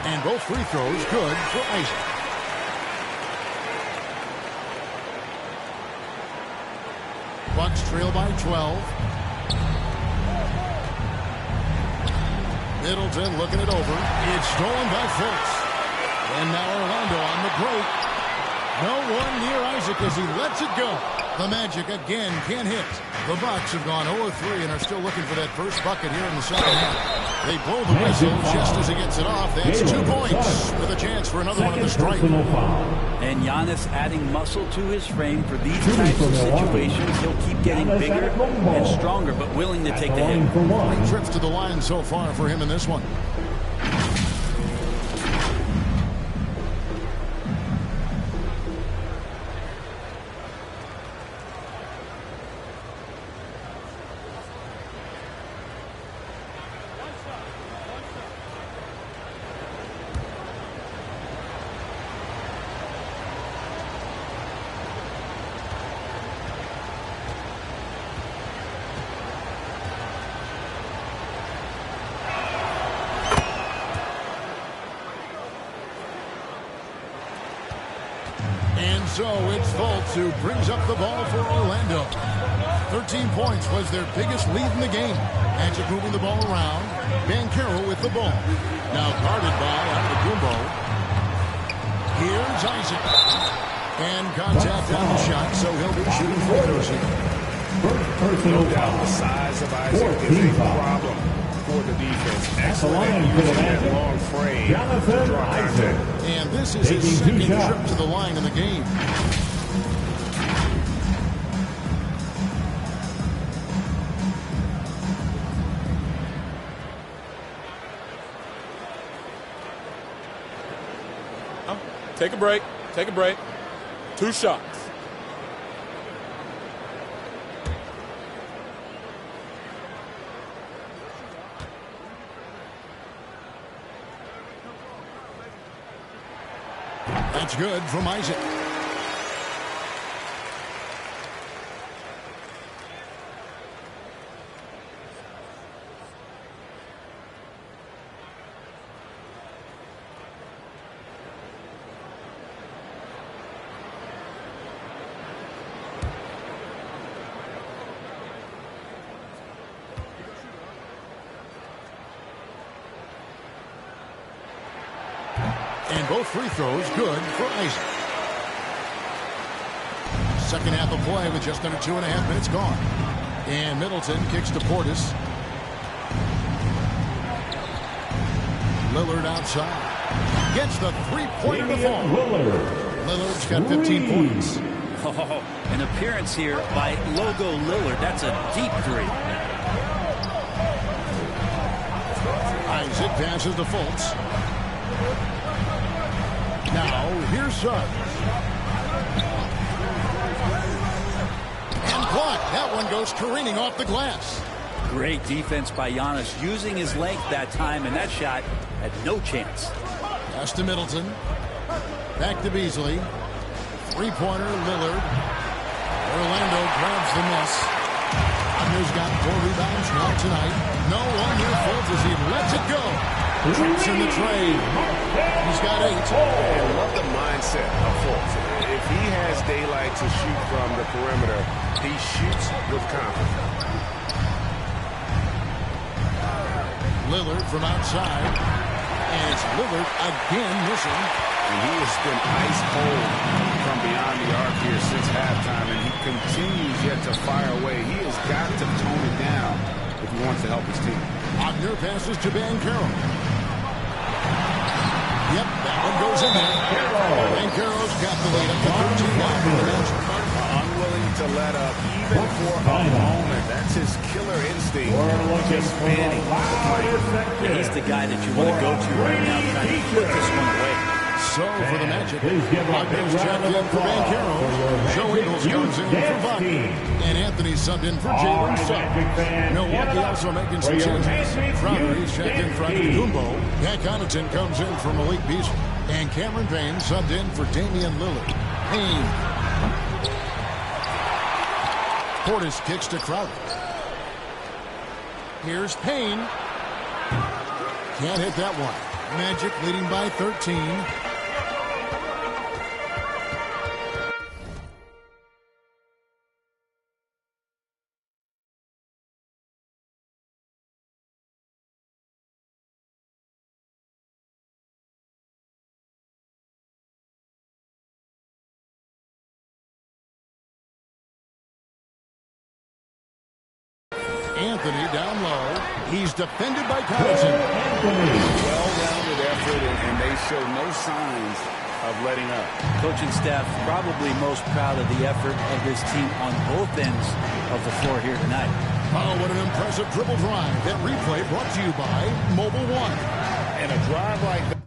And both free throws good for Isaac. Bucks trail by 12. Middleton looking it over. It's stolen by Fultz. And now Orlando on the break. No one near Isaac as he lets it go. The Magic again can't hit. The Bucks have gone 0-3 and are still looking for that first bucket here in the second half. They blow the whistle just as he gets it off. That's 2 points with a chance for another one at the stripe. And Giannis adding muscle to his frame for these types of situations. He'll keep getting bigger and stronger, but willing to take the hit. 3 trips to the line so far for him in this one. So it's Fultz who brings up the ball for Orlando. 13 points was their biggest lead in the game. Magic moving the ball around. Banchero with the ball. Now guarded by Antetokounmpo. Here's Isaac. And contact on the shot, so he'll be shooting free throws here. No doubt the size of Isaac is a problem for the defense. Excellent at using that long frame to draw contact. And this is his second trip to the line in the game. Take a break. Take a break. 2 shots. That's good from Isaac. And both free throws good for Isaac. Second half of play with just under 2.5 minutes gone. And Middleton kicks to Portis. Lillard outside. Gets the three-pointer to fall. Lillard's got 15 points. Oh, an appearance here by Logo Lillard. That's a deep three. Isaac passes to Fultz. Now, here's Suggs. And blocked. That one goes careening off the glass. Great defense by Giannis, using his length that time, and that shot had no chance. Pass to Middleton. Back to Beasley. Three-pointer, Lillard. Orlando grabs the miss. Wagner's got 4 rebounds now tonight. No one near Fultz as he lets it go. Trips in the trade. He's got 8. I love the mindset of Fultz. If he has daylight to shoot from the perimeter, he shoots with confidence. Lillard from outside. And it's Lillard again missing. And he has been ice cold from beyond the arc here since halftime, and he continues yet to fire away. He has got to tone it down if he wants to help his team. Wagner passes to Banchero. Yep, that one goes in there. Banchero's got the lead up to 13 now for the match. Unwilling to let up even for a moment. That's his killer instinct. Just fanning the play. And he's the guy that you want to go to right now, trying to put this one away. So for the Magic, Wagner's checked in for Banchero. Joe Ingles comes in for Wagner. And Anthony subbed in for Jalen Suggs. Milwaukee also making some changes. Crowder, he's checked in for Antetokounmpo. Pat Connaughton comes in for Malik Beasley. And Cameron Payne subbed in for Damian Lillard. Payne. Portis kicks to Crowder. Here's Payne. Can't hit that one. Magic leading by 13. Anthony down low. He's defended by Connaughton. Well-rounded effort, and they show no signs of letting up. Coaching staff probably most proud of the effort of this team on both ends of the floor here tonight. Oh, what an impressive dribble drive. That replay brought to you by Mobile One. And a drive like that.